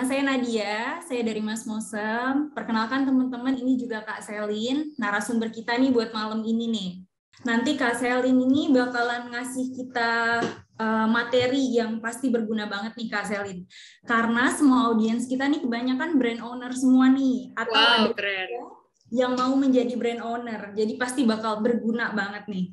saya Nadia, saya dari Mas Mosem. Perkenalkan teman-teman, ini juga Kak Selin, narasumber kita nih buat malam ini nih. Nanti Kak Selin ini bakalan ngasih kita materi yang pasti berguna banget nih Kak Selin. Karena semua audiens kita nih kebanyakan brand owner semua nih. Atau ada keren. yang mau menjadi brand owner. Jadi pasti bakal berguna banget nih.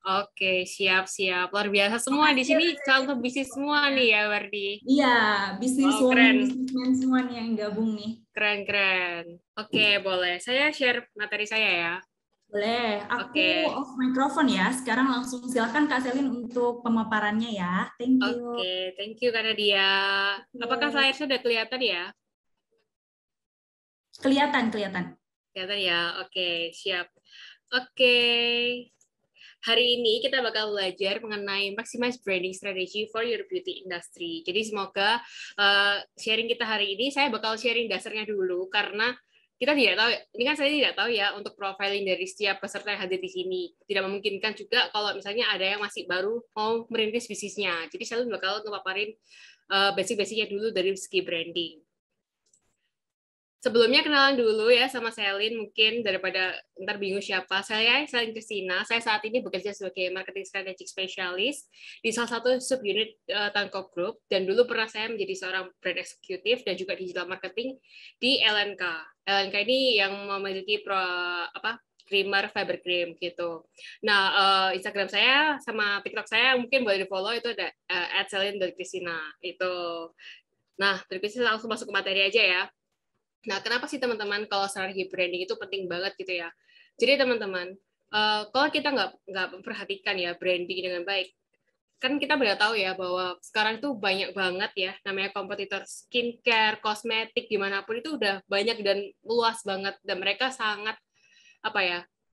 Oke, siap-siap. Luar biasa semua di sini contoh bisnis semua nih ya, Wardi. Iya, bisnis woman, keren. bisnismen semua nih yang gabung nih. Keren. Oke, boleh. Saya share materi saya ya. Boleh, aku off microphone ya. Sekarang langsung silakan Kak Selin untuk pemaparannya ya. Thank you. Oke, thank you karena dia. Apakah slide sudah kelihatan ya? Kelihatan. Kelihatan ya. Oke, siap. Oke. Hari ini kita bakal belajar mengenai maximize branding strategy for your beauty industry. Jadi semoga sharing kita hari ini, saya bakal sharing dasarnya dulu karena kita tidak tahu, ini kan saya tidak tahu ya untuk profiling dari setiap peserta yang hadir di sini. Tidak memungkinkan juga kalau misalnya ada yang masih baru mau merintis bisnisnya. Jadi saya bakal ngepaparin basic-basicnya dulu dari segi branding. Sebelumnya kenalan dulu ya sama Selin, mungkin daripada ntar bingung siapa. Saya Selin Christina, saya saat ini bekerja sebagai marketing strategic specialist di salah satu subunit Tankop Group, dan dulu pernah saya menjadi seorang brand executive dan juga digital marketing di LNK. LNK ini yang memiliki creamer fiber cream gitu. Nah, Instagram saya sama TikTok saya mungkin boleh di-follow, itu ada @selin.christina itu. Nah, dari sini langsung masuk ke materi aja ya. Nah, kenapa sih teman-teman kalau strategi branding itu penting banget gitu ya? Jadi teman-teman, kalau kita nggak memperhatikan ya branding dengan baik, kan kita udah tahu ya bahwa sekarang tuh banyak banget ya namanya kompetitor skincare, kosmetik dimanapun itu udah banyak dan luas banget, dan mereka sangat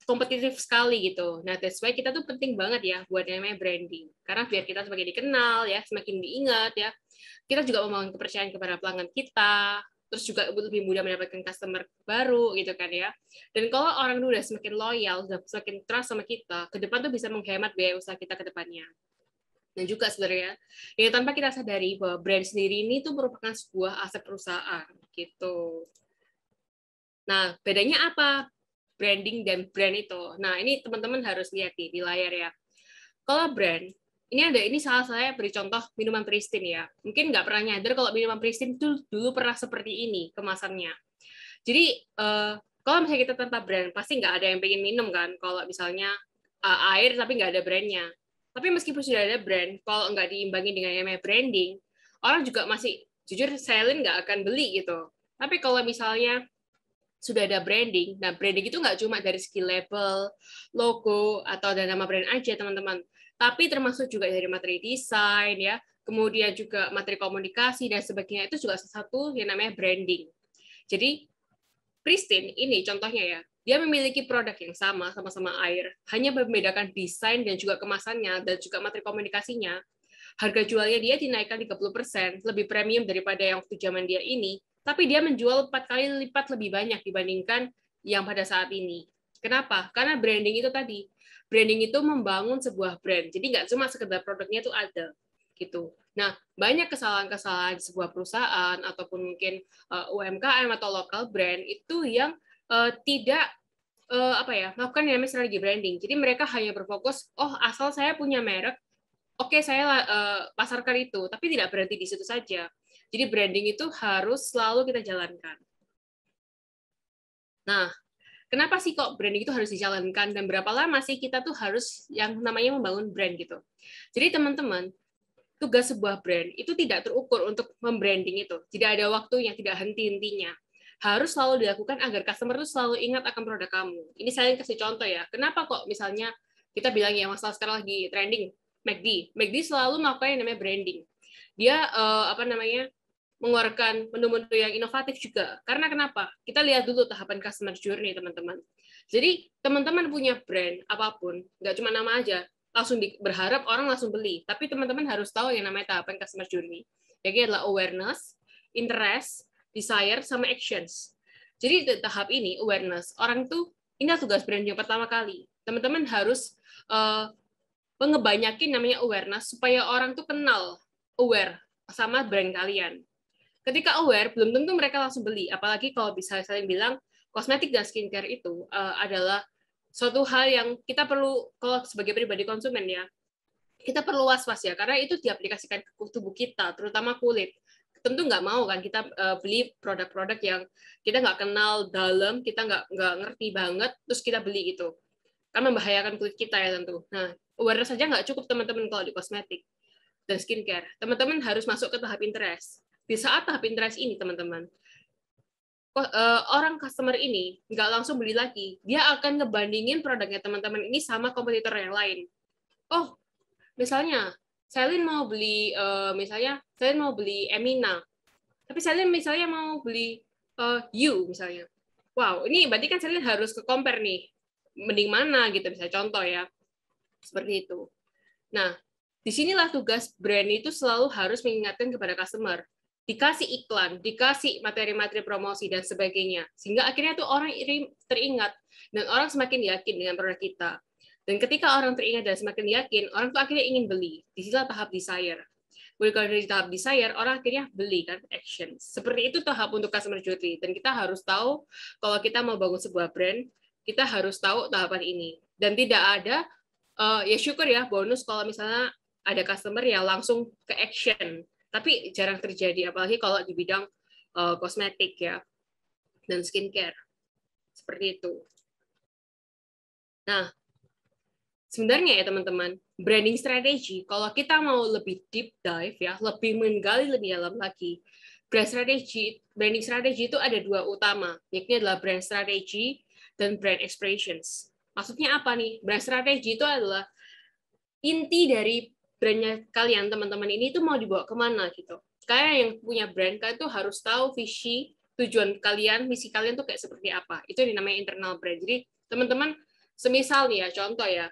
kompetitif sekali gitu. Nah, that's why kita tuh penting banget ya buat yang namanya branding, karena biar kita semakin dikenal ya, semakin diingat ya. Kita juga membangun kepercayaan kepada pelanggan kita, terus juga lebih mudah mendapatkan customer baru gitu kan ya. Dan kalau orang itu udah semakin loyal, udah semakin trust sama kita, ke depan tuh bisa menghemat biaya usaha kita ke depannya. Dan juga sebenarnya, ya tanpa kita sadari bahwa brand sendiri ini tuh merupakan sebuah aset perusahaan gitu. Nah, bedanya apa branding dan brand itu? Nah, ini teman-teman harus lihat di layar ya. Kalau brand, ini salah saya beri contoh minuman Pristine ya. Mungkin nggak pernah nyadar kalau minuman Pristine itu dulu pernah seperti ini kemasannya. Jadi kalau misalnya kita tanpa brand, pasti nggak ada yang pengen minum kan. Kalau misalnya air tapi nggak ada brandnya. Tapi meskipun sudah ada brand, kalau nggak diimbangi dengan yang namanya branding, orang juga masih jujur Selin nggak akan beli gitu. Tapi kalau misalnya sudah ada branding, nah branding itu nggak cuma dari segi label, logo, atau ada nama brand aja teman-teman, tapi termasuk juga dari materi desain ya, kemudian juga materi komunikasi dan sebagainya, itu juga salah satu yang namanya branding. Jadi Pristine ini contohnya ya, dia memiliki produk yang sama-sama air, hanya membedakan desain dan juga kemasannya dan juga materi komunikasinya. Harga jualnya dia dinaikkan 30%, lebih premium daripada yang waktu zaman dia ini, tapi dia menjual 4 kali lipat lebih banyak dibandingkan yang pada saat ini. Kenapa? Karena branding itu tadi. Branding itu membangun sebuah brand. Jadi nggak cuma sekedar produknya itu ada. Gitu. Nah, banyak kesalahan-kesalahan di sebuah perusahaan ataupun mungkin UMKM atau local brand itu yang tidak melakukan yang namanya strategi branding. Jadi mereka hanya berfokus, oh asal saya punya merek, oke saya pasarkan itu, tapi tidak berhenti di situ saja. Jadi branding itu harus selalu kita jalankan. Nah, kenapa sih kok branding itu harus dijalankan dan berapa lama sih kita tuh harus yang namanya membangun brand gitu. Jadi teman-teman, tugas sebuah brand itu tidak terukur untuk membranding itu. Tidak ada waktunya, tidak henti-hentinya. Harus selalu dilakukan agar customer itu selalu ingat akan produk kamu. Ini saya kasih contoh ya. Kenapa kok misalnya kita bilang ya masalah sekarang lagi trending McD. McD selalu melakukan yang namanya branding. Dia mengeluarkan menu-menu yang inovatif juga. Karena kenapa? Kita lihat dulu tahapan customer journey, teman-teman. Jadi, teman-teman punya brand apapun, nggak cuma nama aja, langsung berharap orang langsung beli. Tapi teman-teman harus tahu yang namanya tahapan customer journey. Jadi adalah awareness, interest, desire, sama actions. Jadi di tahap ini, awareness, orang tuh, ini tugas brand yang pertama kali. Teman-teman harus ngebanyakin namanya awareness, supaya orang tuh kenal, aware sama brand kalian. Ketika aware, belum tentu mereka langsung beli. Apalagi kalau bisa saling bilang, kosmetik dan skincare itu adalah suatu hal yang kita perlu, kalau sebagai pribadi konsumen ya, kita perlu was-was ya, karena itu diaplikasikan ke tubuh kita, terutama kulit. Tentu nggak mau kan kita beli produk-produk yang kita nggak kenal dalam, kita nggak ngerti banget, terus kita beli itu. Kan membahayakan kulit kita ya tentu. Nah, awareness saja nggak cukup teman-teman kalau di kosmetik dan skincare. Teman-teman harus masuk ke tahap interest. Di saat tahap interest ini, teman-teman, orang customer ini nggak langsung beli lagi. Dia akan ngebandingin produknya teman-teman ini sama kompetitor yang lain. Oh, misalnya, Selin mau beli, misalnya, Selin mau beli Emina. Tapi Selin misalnya mau beli You, misalnya. Wow, ini berarti kan Selin harus ke compare nih. Mending mana gitu, misalnya contoh ya. Seperti itu. Nah, disinilah tugas brand itu selalu harus mengingatkan kepada customer. Dikasih iklan, dikasih materi-materi promosi, dan sebagainya. Sehingga akhirnya tuh orang teringat, dan orang semakin yakin dengan produk kita. Dan ketika orang teringat dan semakin yakin, orang tuh akhirnya ingin beli. Disinilah tahap desire. Mulai dari tahap desire, orang akhirnya beli kan, action. Seperti itu tahap untuk customer journey. Dan kita harus tahu, kalau kita mau bangun sebuah brand, kita harus tahu tahapan ini. Dan tidak ada, ya syukur ya, bonus kalau misalnya ada customer yang langsung ke action. Tapi jarang terjadi, apalagi kalau di bidang kosmetik ya, dan skincare. Seperti itu. Nah, sebenarnya ya teman-teman, branding strategy, kalau kita mau lebih deep dive ya, lebih menggali lebih dalam lagi, branding strategy itu ada dua utama, yakni adalah brand strategy dan brand expressions. Maksudnya apa nih? Brand strategy itu adalah inti dari brandnya kalian, teman-teman ini itu mau dibawa kemana gitu. Kalian yang punya brand, kalian tuh harus tahu visi, tujuan kalian, misi kalian tuh kayak seperti apa. Itu yang namanya internal brand. Jadi teman-teman, semisal nih ya, contoh ya,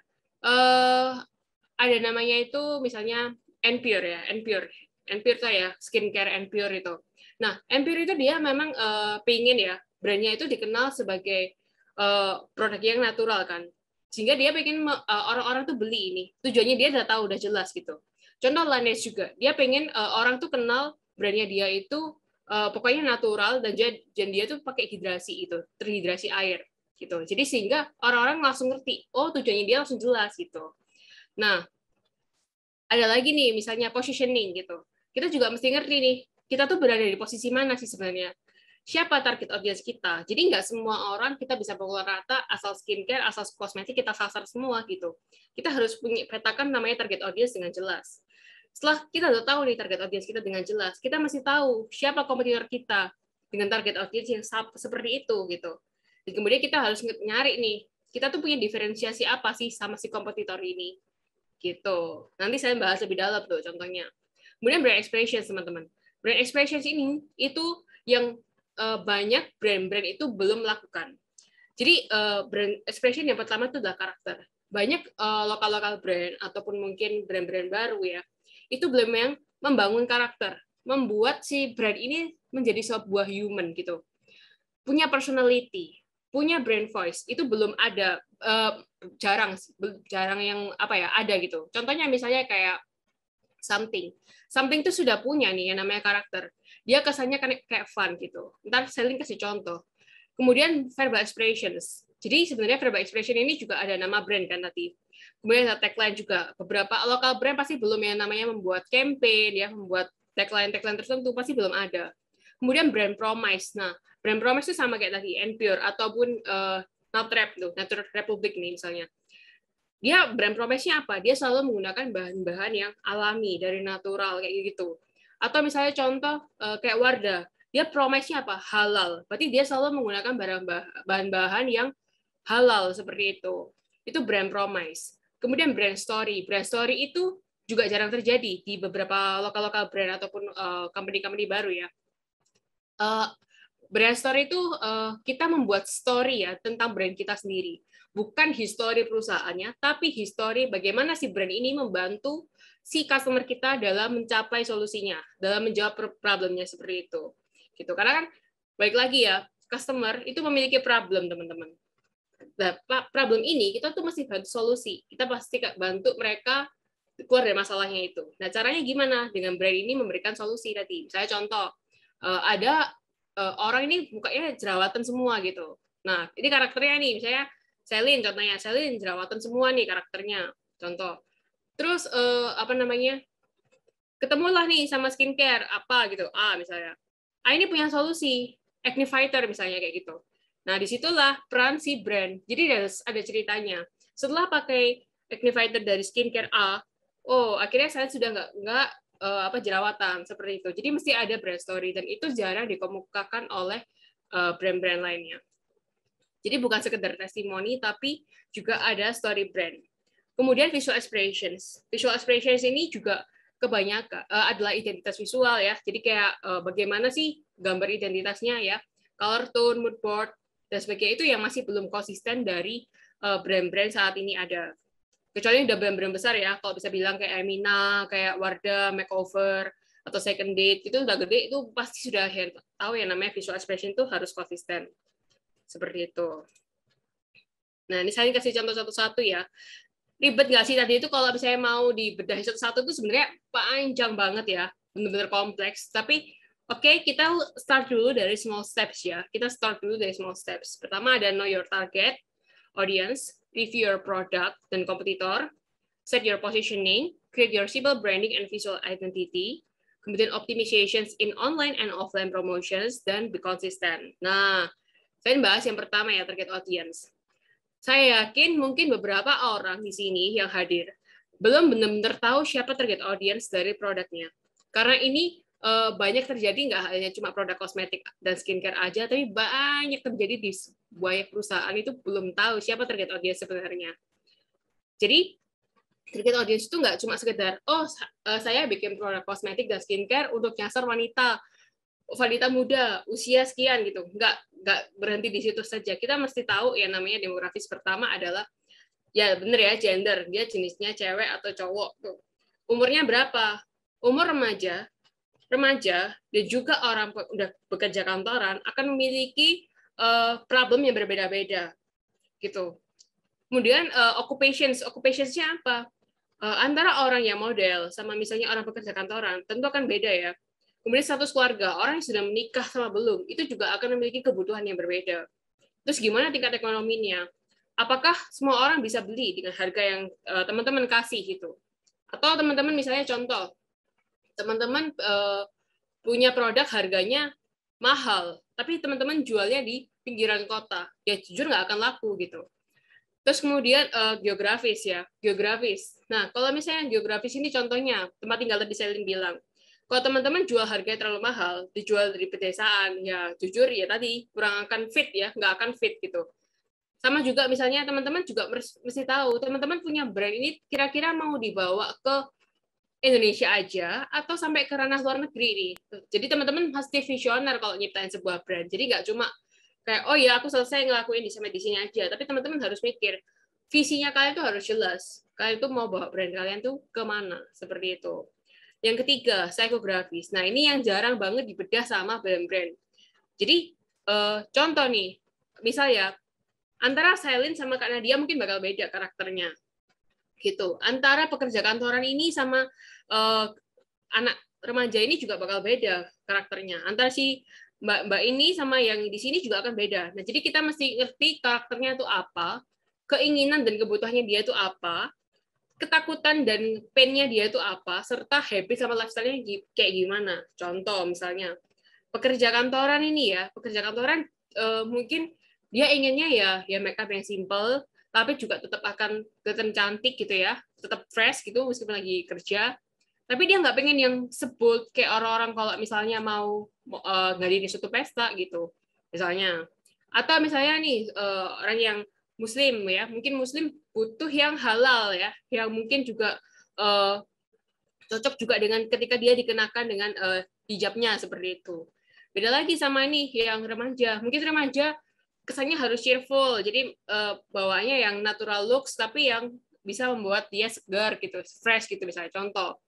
ada namanya itu misalnya Enpure ya, Enpure tuh ya, skincare Enpure itu. Nah, Enpure itu dia memang pingin ya, brandnya itu dikenal sebagai produk yang natural kan, sehingga dia pengen orang-orang tuh beli ini. Tujuannya dia udah tahu, udah jelas gitu. Contoh Laneige juga, dia pengen orang tuh kenal brandnya dia itu pokoknya natural, dan dia tuh pakai hidrasi itu, terhidrasi air gitu. Jadi sehingga orang-orang langsung ngerti, oh tujuannya dia langsung jelas gitu. Nah, ada lagi nih misalnya positioning gitu. Kita juga mesti ngerti nih, kita tuh berada di posisi mana sih sebenarnya. Siapa target audience kita? Jadi nggak semua orang kita bisa pukul rata, asal skincare, asal kosmetik kita sasar semua gitu. Kita harus punya petakan namanya target audience dengan jelas. Setelah kita udah tahu nih target audience kita dengan jelas, kita masih tahu siapa kompetitor kita dengan target audience yang seperti itu gitu. Dan kemudian kita harus nyari nih, kita tuh punya diferensiasi apa sih sama si kompetitor ini gitu. Nanti saya bahas lebih dalam tuh contohnya. Kemudian brand expressions, teman-teman. Brand expressions ini itu yang banyak brand-brand itu belum melakukan. Jadi brand expression yang pertama itu adalah karakter. Banyak lokal-lokal brand ataupun mungkin brand-brand baru ya, itu belum yang membangun karakter, membuat si brand ini menjadi sebuah human gitu. Punya personality, punya brand voice, itu belum ada, jarang yang apa ya, ada gitu. Contohnya misalnya kayak something itu sudah punya nih yang namanya karakter. Dia kesannya kayak fun gitu. Ntar Selin kasih contoh. Kemudian verbal expressions. Jadi sebenarnya verbal expression ini juga ada nama brand kan tadi. Kemudian ada tagline juga. Beberapa lokal brand pasti belum yang namanya membuat campaign ya, membuat tagline tertentu pasti belum ada. Kemudian brand promise. Nah, brand promise itu sama kayak tadi, Enpure ataupun Natrep tuh, Nature Republic nih misalnya. Dia brand promise-nya apa? Dia selalu menggunakan bahan-bahan yang alami, dari natural, kayak gitu. Atau misalnya contoh kayak Wardah, dia promise-nya apa? Halal. Berarti dia selalu menggunakan bahan-bahan yang halal, seperti itu. Itu brand promise. Kemudian brand story. Brand story itu juga jarang terjadi di beberapa lokal-lokal brand ataupun company-company baru ya. Brand story itu kita membuat story ya tentang brand kita sendiri. Bukan histori perusahaannya, tapi histori bagaimana si brand ini membantu si customer kita dalam mencapai solusinya, dalam menjawab problemnya seperti itu. Gitu. Karena kan baik lagi ya, customer itu memiliki problem, teman-teman. Nah, problem ini kita tuh mesti bantu solusi. Kita pasti bantu mereka keluar dari masalahnya itu. Nah, caranya gimana? Dengan brand ini memberikan solusi tadi. Misalnya contoh, ada orang ini mukanya jerawatan semua gitu. Nah, ini karakternya nih, misalnya Celine contohnya, Celine jerawatan semua nih karakternya, contoh. Terus apa namanya? Ketemulah nih sama skincare apa gitu, misalnya. Ini punya solusi, acne fighter misalnya kayak gitu. Nah, disitulah peran si brand. Jadi ada ceritanya. Setelah pakai acne fighter dari skincare A, akhirnya saya sudah nggak jerawatan seperti itu. Jadi mesti ada brand story dan itu jarang dikemukakan oleh brand-brand lainnya. Jadi bukan sekedar testimoni, tapi juga ada story brand. Kemudian visual expressions. Visual expressions ini juga kebanyakan adalah identitas visual ya. Jadi kayak bagaimana sih gambar identitasnya ya, color tone, mood board, dan sebagainya itu yang masih belum konsisten dari brand-brand saat ini ada. Kecuali udah brand-brand besar ya, kalau bisa bilang kayak Emina, kayak Wardah, Makeover, atau Second Date, itu udah gede, itu pasti sudah tahu ya namanya visual expression itu harus konsisten. Seperti itu. Nah, ini saya kasih contoh satu-satu ya. Ribet nggak sih tadi itu kalau misalnya mau dibedahi satu-satu itu sebenarnya panjang banget ya, benar-benar kompleks. Tapi oke, kita start dulu dari small steps ya. Kita start dulu dari small steps. Pertama ada know your target audience, review your product dan kompetitor, set your positioning, create your simple branding and visual identity, kemudian optimizations in online and offline promotions, dan be consistent. Nah, saya bahas yang pertama ya, target audience. Saya yakin mungkin beberapa orang di sini yang hadir belum benar-benar tahu siapa target audience dari produknya. Karena ini banyak terjadi nggak hanya cuma produk kosmetik dan skincare aja, tapi banyak terjadi di banyak perusahaan itu belum tahu siapa target audience sebenarnya. Jadi target audience itu nggak cuma sekedar, saya bikin produk kosmetik dan skincare untuk nyasar wanita muda usia sekian gitu, nggak berhenti di situ saja. Kita mesti tahu ya namanya demografis pertama adalah ya bener ya gender, dia jenisnya cewek atau cowok tuh, umurnya berapa, umur remaja dan juga orang udah bekerja kantoran akan memiliki problem yang berbeda-beda gitu. Kemudian occupationsnya apa? Antara orang yang model sama misalnya orang pekerja kantoran tentu akan beda ya. Kemudian status keluarga, orang yang sudah menikah sama belum, itu juga akan memiliki kebutuhan yang berbeda. Terus gimana tingkat ekonominya? Apakah semua orang bisa beli dengan harga yang teman-teman kasih gitu? Atau teman-teman misalnya contoh, teman-teman punya produk harganya mahal, tapi teman-teman jualnya di pinggiran kota, ya jujur nggak akan laku gitu. Terus kemudian geografis ya, geografis. Nah, kalau misalnya geografis ini contohnya, tempat tinggal tadi Celine bilang, kalau teman-teman jual harganya terlalu mahal, dijual dari pedesaan, ya jujur ya tadi kurang akan fit ya, nggak akan fit gitu. Sama juga misalnya teman-teman juga mesti tahu, teman-teman punya brand ini kira-kira mau dibawa ke Indonesia aja atau sampai ke ranah luar negeri nih. Jadi teman-teman pasti visioner kalau nyiptain sebuah brand. Jadi nggak cuma kayak, oh ya aku selesai ngelakuin sampai di sini aja. Tapi teman-teman harus mikir, visinya kalian tuh harus jelas. Kalian tuh mau bawa brand kalian tuh kemana, seperti itu. Yang ketiga, psikografis. Nah, ini yang jarang banget dibedah sama brand-brand. Jadi, contoh nih, misalnya, antara Celine sama Kak Nadia mungkin bakal beda karakternya. Gitu. Antara pekerja kantoran ini sama anak remaja ini juga bakal beda karakternya. Antara si Mbak ini sama yang di sini juga akan beda. Nah, jadi kita mesti ngerti karakternya itu apa, keinginan dan kebutuhannya dia itu apa, ketakutan dan pain-nya dia itu apa, serta habit sama lifestyle-nya kayak gimana. Contoh misalnya, pekerja kantoran ini ya, pekerja kantoran mungkin dia inginnya ya make up yang simple, tapi juga tetap akan kelihatan cantik gitu ya, tetap fresh gitu meskipun lagi kerja. Tapi dia nggak pengen yang sebut kayak orang-orang kalau misalnya mau ngadain suatu pesta gitu, misalnya. Atau misalnya nih orang yang Muslim ya, mungkin Muslim butuh yang halal ya, yang mungkin juga cocok juga dengan ketika dia dikenakan dengan hijabnya seperti itu. Beda lagi sama ini yang remaja, mungkin remaja kesannya harus cheerful, jadi bawaannya yang natural looks tapi yang bisa membuat dia segar gitu, fresh gitu misalnya contoh.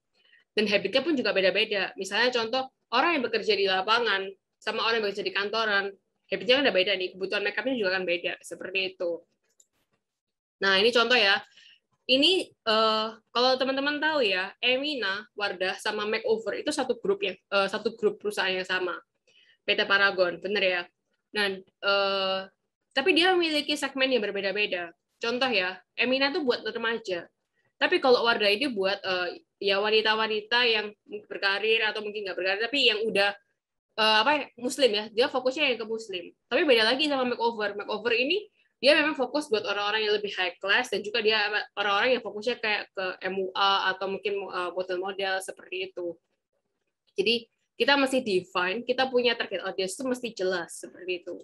Dan habitnya pun juga beda-beda. Misalnya contoh orang yang bekerja di lapangan sama orang yang bekerja di kantoran, habitnya kan udah beda nih, kebutuhan make up-nya juga kan beda seperti itu. Nah, ini contoh ya. Ini kalau teman-teman tahu ya, Emina, Wardah sama Makeover itu satu grup perusahaan yang sama. PT Paragon, bener ya. Nah, tapi dia memiliki segmen yang berbeda-beda. Contoh ya, Emina tuh buat remaja. Tapi kalau Wardah ini buat ya wanita-wanita yang berkarir atau mungkin nggak berkarir, tapi yang udah Muslim ya, dia fokusnya yang ke Muslim. Tapi beda lagi sama Makeover. Makeover ini dia memang fokus buat orang-orang yang lebih high class dan juga dia orang-orang yang fokusnya kayak ke MUA atau mungkin model-model seperti itu. Jadi kita mesti define, kita punya target audience itu mesti jelas seperti itu.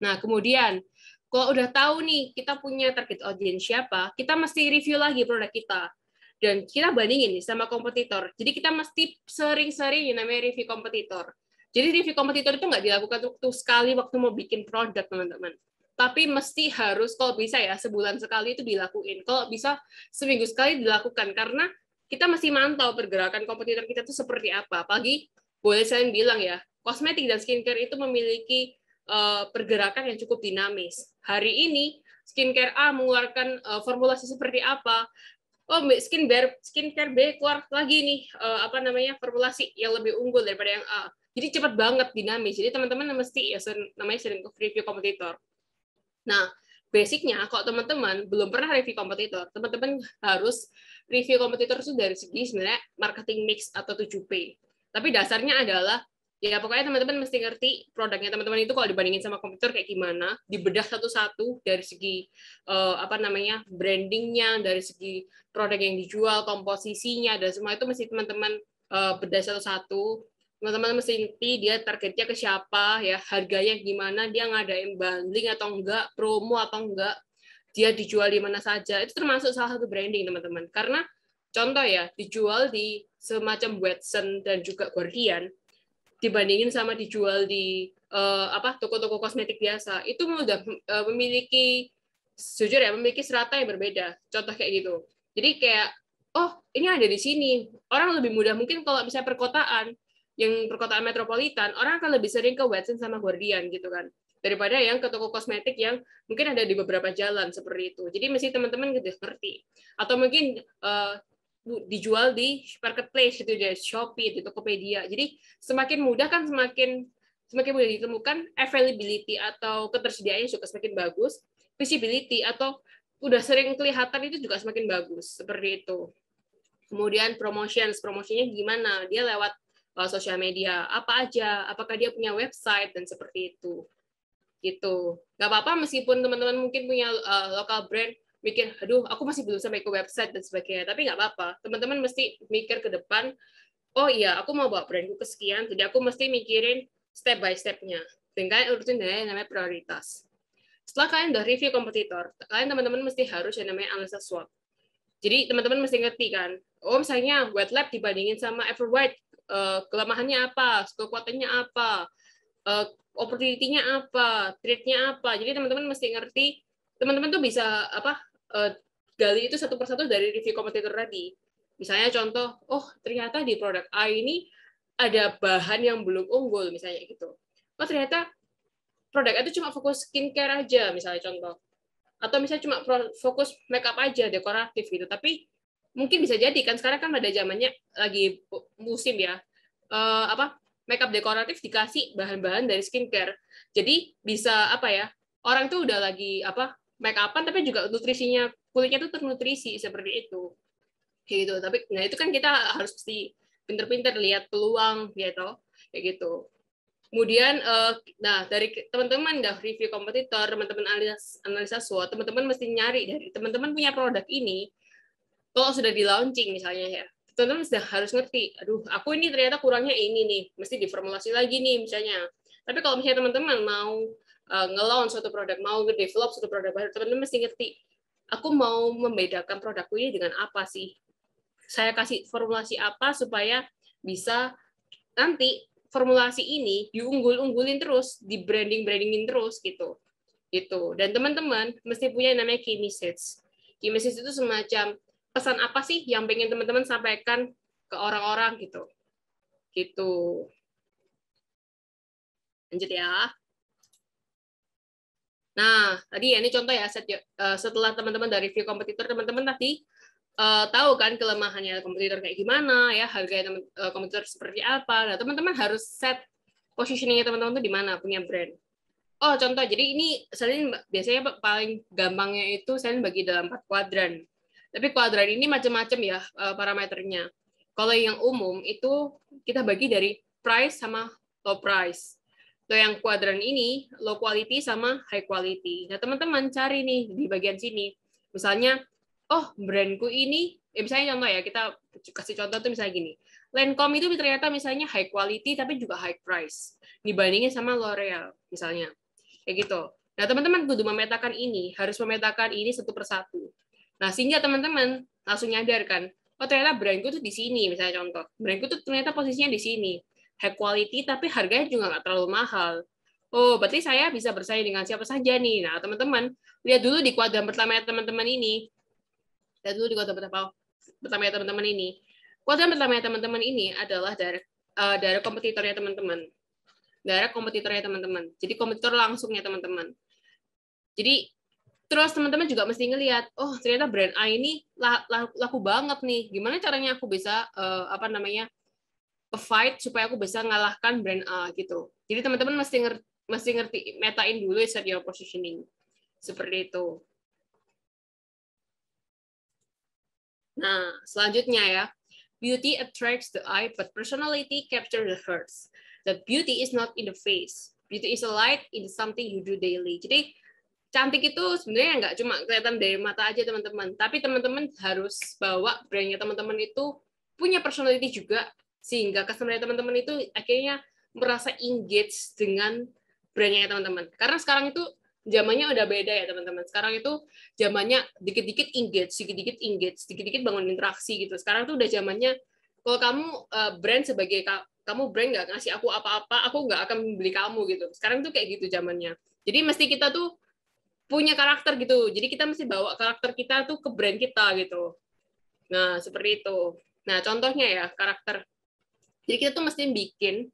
Nah, kemudian kalau udah tahu nih kita punya target audience siapa, kita mesti review lagi produk kita. Dan kita bandingin nih sama kompetitor. Jadi kita mesti sering-sering yang namanya review kompetitor. Jadi review kompetitor itu nggak dilakukan waktu sekali waktu mau bikin produk, teman-teman. Tapi mesti harus, kalau bisa ya, sebulan sekali itu dilakuin. Kalau bisa seminggu sekali dilakukan. Karena kita mesti mantau pergerakan kompetitor kita itu seperti apa. Apalagi, boleh saya bilang ya, kosmetik dan skincare itu memiliki pergerakan yang cukup dinamis. Hari ini skincare A mengeluarkan formulasi seperti apa, oh skincare B keluar lagi nih formulasi yang lebih unggul daripada yang A. Jadi cepat banget dinamis. Jadi teman-teman mesti ya namanya sering review kompetitor. Nah, basicnya kalau teman-teman belum pernah review kompetitor, teman-teman harus review kompetitor itu dari segi sebenarnya marketing mix atau 7P. Tapi dasarnya adalah ya pokoknya teman-teman mesti ngerti produknya teman-teman itu kalau dibandingin sama kompetitor kayak gimana, dibedah satu-satu dari segi brandingnya, dari segi produk yang dijual, komposisinya, dan semua itu mesti teman-teman bedah satu-satu. Teman-teman mesti ngerti dia targetnya ke siapa, ya harganya gimana, dia ngadain bundling atau enggak, promo atau enggak, dia dijual di mana saja. Itu termasuk salah satu branding, teman-teman. Karena contoh ya, dijual di semacam Watson dan juga Guardian, dibandingin sama dijual di toko-toko kosmetik biasa, itu udah memiliki strata yang berbeda. Contoh kayak gitu. Jadi kayak, oh ini ada di sini. Orang lebih mudah mungkin kalau misalnya perkotaan metropolitan, orang akan lebih sering ke Watson sama Guardian gitu kan, daripada yang ke toko kosmetik yang mungkin ada di beberapa jalan seperti itu. Jadi mesti teman-teman ngerti. Atau mungkin dijual di marketplace itu di Shopee, di Tokopedia. Jadi semakin mudah kan semakin mudah ditemukan, availability atau ketersediaannya juga semakin bagus, visibility atau udah sering kelihatan itu juga semakin bagus seperti itu. Kemudian promosinya gimana? Dia lewat sosial media apa aja? Apakah dia punya website dan seperti itu? Gitu. Nggak apa-apa meskipun teman-teman mungkin punya local brand, mikir, aduh, aku masih belum sampai ke website dan sebagainya. Tapi nggak apa-apa. Teman-teman mesti mikir ke depan, oh iya, aku mau bawa brandku ke sekian, jadi aku mesti mikirin step by step-nya. Dan kalian urutin yang namanya prioritas. Setelah kalian udah review kompetitor, kalian teman-teman mesti harus yang namanya analisa SWOT. Jadi teman-teman mesti ngerti kan, oh misalnya Wet Lab dibandingin sama Everwhite, kelemahannya apa, kekuatannya apa, opportunity-nya apa, trade-nya apa. Jadi teman-teman mesti ngerti, teman-teman tuh bisa gali itu satu persatu dari review kompetitor tadi. Misalnya contoh, oh ternyata di produk A ini ada bahan yang belum unggul misalnya gitu. Oh ternyata produk itu cuma fokus skincare aja misalnya contoh. Atau misalnya cuma fokus makeup aja, dekoratif gitu. Tapi mungkin bisa jadi kan sekarang kan ada zamannya lagi musim ya. Makeup dekoratif dikasih bahan-bahan dari skincare. Jadi bisa orang tuh udah lagi make upan tapi juga nutrisinya kulitnya tuh ternutrisi seperti itu. Kayak gitu. Tapi nah itu kan kita harus mesti pinter-pinter lihat peluang gitu. Kayak gitu. Kemudian dari teman-teman udah review kompetitor, teman-teman analisa SWOT, teman-teman mesti nyari dari teman-teman punya produk ini. Kalau sudah di launching misalnya ya, teman-teman sudah harus ngerti, aduh, aku ini ternyata kurangnya ini nih, mesti diformulasi lagi nih misalnya. Tapi kalau misalnya teman-teman mau nge-launch suatu produk, mau nge-develop suatu produk baru, teman-teman mesti ngerti, aku mau membedakan produkku ini dengan apa sih? Saya kasih formulasi apa supaya bisa nanti formulasi ini diunggul-unggulin terus, di brandingin terus gitu. Dan teman-teman mesti punya yang namanya key message. Key message itu semacam pesan apa sih yang pengen teman-teman sampaikan ke orang-orang gitu. Gitu. Lanjut ya. Nah, tadi ya ini contoh ya, setelah teman-teman dari review kompetitor, teman-teman tadi tahu kan kelemahannya kompetitor kayak gimana ya, harga kompetitor seperti apa. Nah, teman-teman harus set positioning-nya teman-teman tuh di mana punya brand. Oh, contoh. Jadi ini Selin biasanya paling gampangnya itu Selin bagi dalam 4 kuadran. Tapi kuadran ini macam-macam ya parameternya. Kalau yang umum itu kita bagi dari price sama low price. Kalau yang kuadran ini low quality sama high quality. Nah, teman-teman cari nih di bagian sini. Misalnya, oh, brandku ini, misalnya contoh ya, kita kasih contoh tuh misalnya gini. Lancome itu ternyata misalnya high quality tapi juga high price. Dibandingin sama L'Oreal misalnya. Kayak gitu. Nah, teman-teman kudu memetakan ini, harus memetakan ini satu persatu. Nah, sehingga teman-teman langsung nyadar kan, oh ternyata brandku tuh di sini, misalnya contoh. Brandku tuh ternyata posisinya di sini. High quality, tapi harganya juga nggak terlalu mahal. Oh, berarti saya bisa bersaing dengan siapa saja nih. Nah, teman-teman, lihat dulu di kuadran pertama teman-teman ini. Lihat dulu di kuadran pertama teman-teman ini. Kuadran pertama teman-teman ini adalah dari kompetitornya teman-teman. Daerah kompetitornya teman-teman. Jadi kompetitor langsungnya teman-teman. Jadi terus teman-teman juga mesti ngelihat, oh ternyata brand A ini laku banget nih. Gimana caranya aku bisa fight supaya aku bisa ngalahkan brand A gitu. Jadi teman-teman mesti ngerti metain dulu set your positioning. Seperti itu. Nah, selanjutnya ya. Beauty attracts the eye, but personality captures the hearts. That beauty is not in the face. Beauty is a light in something you do daily. Jadi cantik itu sebenarnya nggak cuma kelihatan dari mata aja teman-teman, tapi teman-teman harus bawa brandnya teman-teman itu punya personality juga, sehingga customer teman-teman itu akhirnya merasa engage dengan brandnya teman-teman. Karena sekarang itu zamannya udah beda ya teman-teman. Sekarang itu zamannya dikit-dikit engage, dikit-dikit bangun interaksi gitu. Sekarang tuh udah zamannya kalau kamu brand sebagai kamu brand nggak ngasih aku apa-apa, aku nggak akan beli kamu gitu. Sekarang tuh kayak gitu zamannya. Jadi mesti kita tuh punya karakter gitu. Jadi kita mesti bawa karakter kita tuh ke brand kita gitu. Nah, seperti itu. Nah, contohnya ya karakter. Jadi kita tuh mesti bikin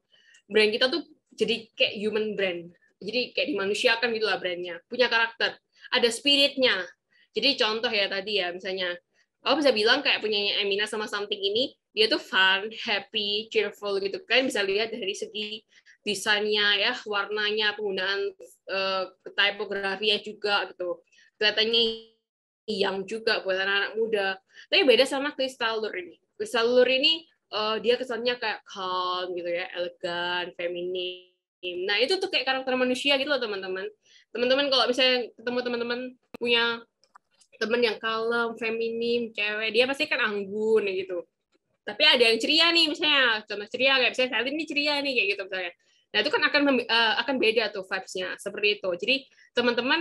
brand kita tuh jadi kayak human brand. Jadi kayak dimanusiakan gitu lah brandnya. Punya karakter. Ada spiritnya. Jadi contoh ya tadi ya, misalnya, aku bisa bilang kayak punyanya Emina sama something ini, dia tuh fun, happy, cheerful gitu. Kalian bisa lihat dari segi desainnya ya, warnanya, penggunaan tipografinya juga gitu. Kelihatannya yang juga buat anak-anak muda. Tapi beda sama Crystal Lure ini. Crystal Lure ini dia kesannya kayak calm gitu ya, elegan, feminim. Nah, itu tuh kayak karakter manusia gitu loh, teman-teman. Teman-teman kalau misalnya ketemu teman-teman punya teman yang kalem, feminim, cewek, dia pasti kan anggun gitu. Tapi ada yang ceria nih misalnya, contoh ceria kayak misalnya Selin ini ceria nih kayak gitu misalnya. Nah, itu kan akan beda tuh vibes-nya seperti itu. Jadi teman-teman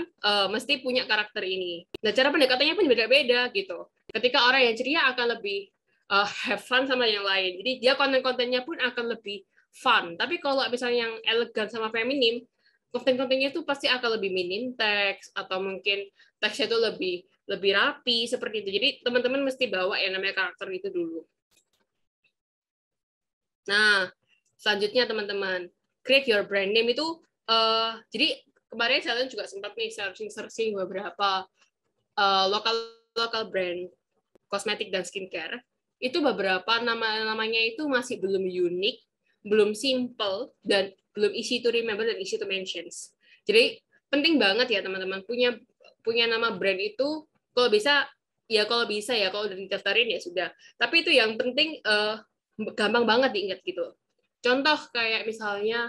mesti punya karakter ini. Nah, cara pendekatannya pun beda-beda gitu. Ketika orang yang ceria akan lebih have fun sama yang lain. Jadi dia konten-kontennya pun akan lebih fun. Tapi kalau misalnya yang elegan sama feminim, konten-kontennya itu pasti akan lebih minim teks atau mungkin teksnya itu lebih rapi seperti itu. Jadi teman-teman mesti bawa yang namanya karakter itu dulu. Nah, selanjutnya teman-teman, create your brand name itu jadi kemarin saya juga sempat nih searching beberapa lokal brand kosmetik dan skincare. Itu beberapa namanya itu masih belum unik, belum simple, dan belum easy to remember dan easy to mention. Jadi penting banget ya teman-teman punya nama brand itu kalau bisa ya kalau udah didaftarin ya sudah. Tapi itu yang penting gampang banget diingat gitu. Contoh kayak misalnya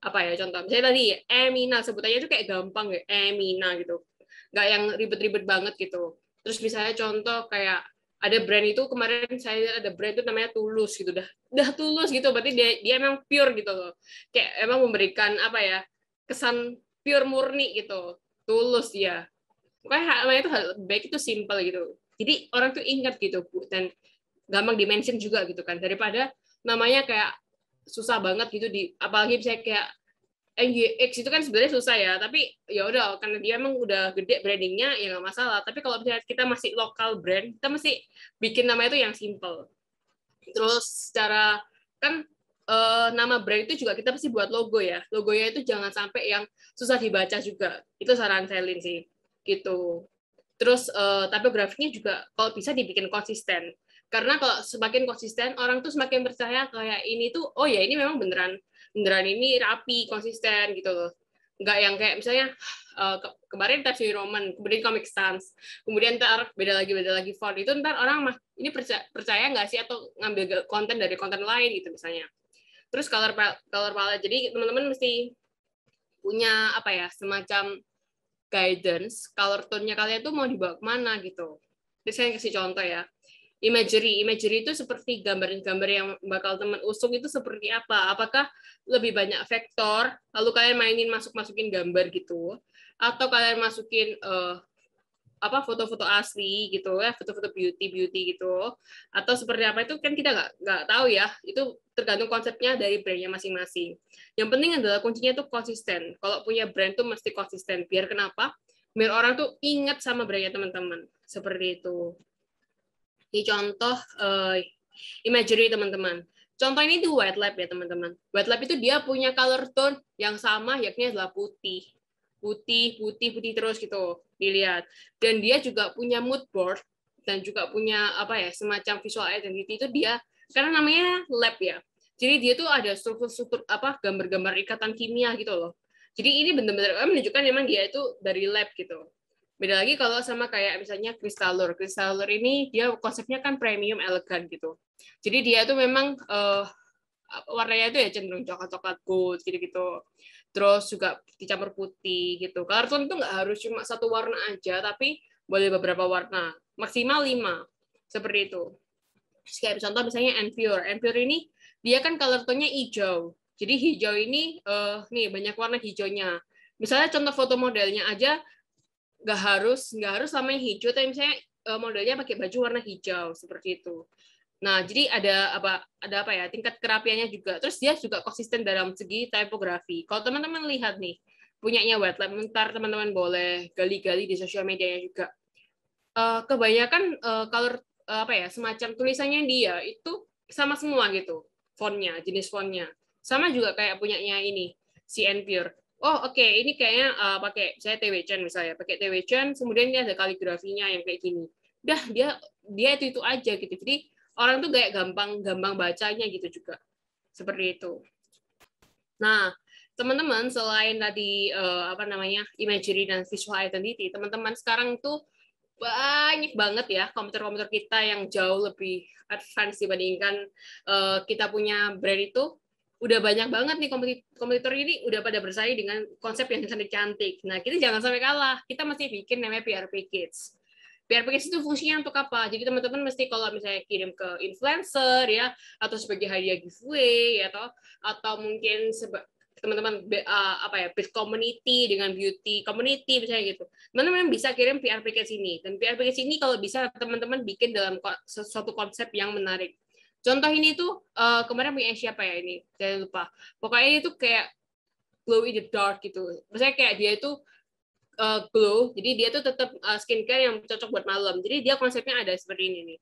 apa ya contoh misalnya tadi Emina sebutannya itu kayak gampang ya Emina gitu, nggak yang ribet-ribet banget gitu. Terus misalnya contoh kayak ada brand itu kemarin saya lihat ada brand itu namanya Tulus gitu, udah Tulus gitu berarti dia emang pure gitu loh, kayak emang memberikan apa ya kesan pure murni gitu, tulus ya. Pokoknya namanya itu baik itu simple gitu. Jadi orang tuh ingat gitu Bu, dan gampang dimention juga gitu kan daripada namanya kayak susah banget gitu apalagi misalnya kayak NGX itu kan sebenarnya susah ya, tapi ya udah karena dia emang udah gede brandingnya ya nggak masalah. Tapi kalau misalnya kita masih lokal brand, kita mesti bikin nama itu yang simple. Terus secara kan nama brand itu juga kita pasti buat logo ya. Logonya itu jangan sampai yang susah dibaca juga. Itu saran Selin sih, gitu. Terus tipografinya juga kalau bisa dibikin konsisten. Karena kalau semakin konsisten, orang tuh semakin percaya kayak ini tuh, oh ya ini memang beneran ini rapi, konsisten gitu loh. Nggak yang kayak misalnya kemarin Times New Roman, kemudian Comic Sans, kemudian ntar beda lagi font, itu ntar orang ini percaya nggak sih atau ngambil konten dari konten lain gitu misalnya. Terus color palette, jadi teman-teman mesti punya apa ya, semacam guidance color tone-nya kalian tuh mau dibawa kemana gitu. Jadi saya kasih contoh ya. Imagery itu seperti gambar-gambar yang bakal teman usung itu seperti apa? Apakah lebih banyak vektor, lalu kalian mainin masukin gambar gitu, atau kalian masukin foto-foto asli gitu ya, foto-foto beauty gitu, atau seperti apa itu kan kita nggak tahu ya, itu tergantung konsepnya dari brandnya masing-masing. Yang penting adalah kuncinya tuh konsisten. Kalau punya brand tuh mesti konsisten. Biar kenapa? Biar orang tuh ingat sama brandnya teman-teman. Seperti itu. Ini contoh imagery teman-teman. Contoh ini tuh White Lab ya teman-teman. White Lab itu dia punya color tone yang sama, yakni adalah putih terus gitu dilihat. Dan dia juga punya mood board dan juga punya apa ya, semacam visual identity itu dia, karena namanya lab ya. Jadi dia tuh ada struktur apa, gambar-gambar ikatan kimia gitu loh. Jadi ini benar-benar menunjukkan memang dia itu dari lab gitu. Beda lagi kalau sama kayak misalnya Crystallure. Crystallure ini dia konsepnya kan premium elegan gitu. Jadi dia tuh memang warnanya itu ya cenderung coklat-coklat gold gitu-gitu. Terus juga dicampur putih gitu. Karton itu nggak harus cuma satu warna aja, tapi boleh beberapa warna. Maksimal 5. Seperti itu. Kayak contoh misalnya Enpure. Enpure ini dia kan color tone-nya hijau. Jadi hijau ini nih banyak warna hijaunya. Misalnya contoh foto modelnya aja nggak harus samanya hijau, tapi misalnya modelnya pakai baju warna hijau seperti itu. Nah, jadi ada apa ya, tingkat kerapiannya juga. Terus dia juga konsisten dalam segi typography. Kalau teman-teman lihat nih, punyanya White Lab, ntar teman-teman boleh gali-gali di sosial medianya juga. Kebanyakan color apa ya, semacam tulisannya dia itu sama semua gitu, fontnya, jenis fontnya. Sama juga kayak punyanya ini, si Enpure. Oh oke, ini kayaknya pakai saya TW Chen misalnya, pakai TW Chen, kemudian dia ada kaligrafinya yang kayak gini. Dah dia itu aja gitu. Jadi orang tuh kayak gampang bacanya gitu juga. Seperti itu. Nah, teman-teman selain tadi imagery dan visual identity, teman-teman sekarang tuh banyak banget ya komputer-komputer kita yang jauh lebih advance dibandingkan kita punya brand itu. Udah banyak banget nih komputer ini udah pada bersaing dengan konsep yang cantik-cantik. Nah, kita jangan sampai kalah. Kita masih bikin namanya PRP Kids. PRP Kids itu fungsinya untuk apa? Jadi teman-teman mesti kalau misalnya kirim ke influencer ya, atau sebagai hadiah giveaway atau mungkin teman-teman bid community dengan beauty community misalnya gitu. Teman-teman bisa kirim PRP Kids ini. Dan PRP Kids ini kalau bisa teman-teman bikin dalam suatu konsep yang menarik. Contoh ini tuh kemarin punya siapa ya ini? Saya lupa. Pokoknya ini tuh kayak glow in the dark gitu. Maksudnya kayak dia itu glow, jadi dia tuh tetap skincare yang cocok buat malam. Jadi dia konsepnya ada seperti ini nih.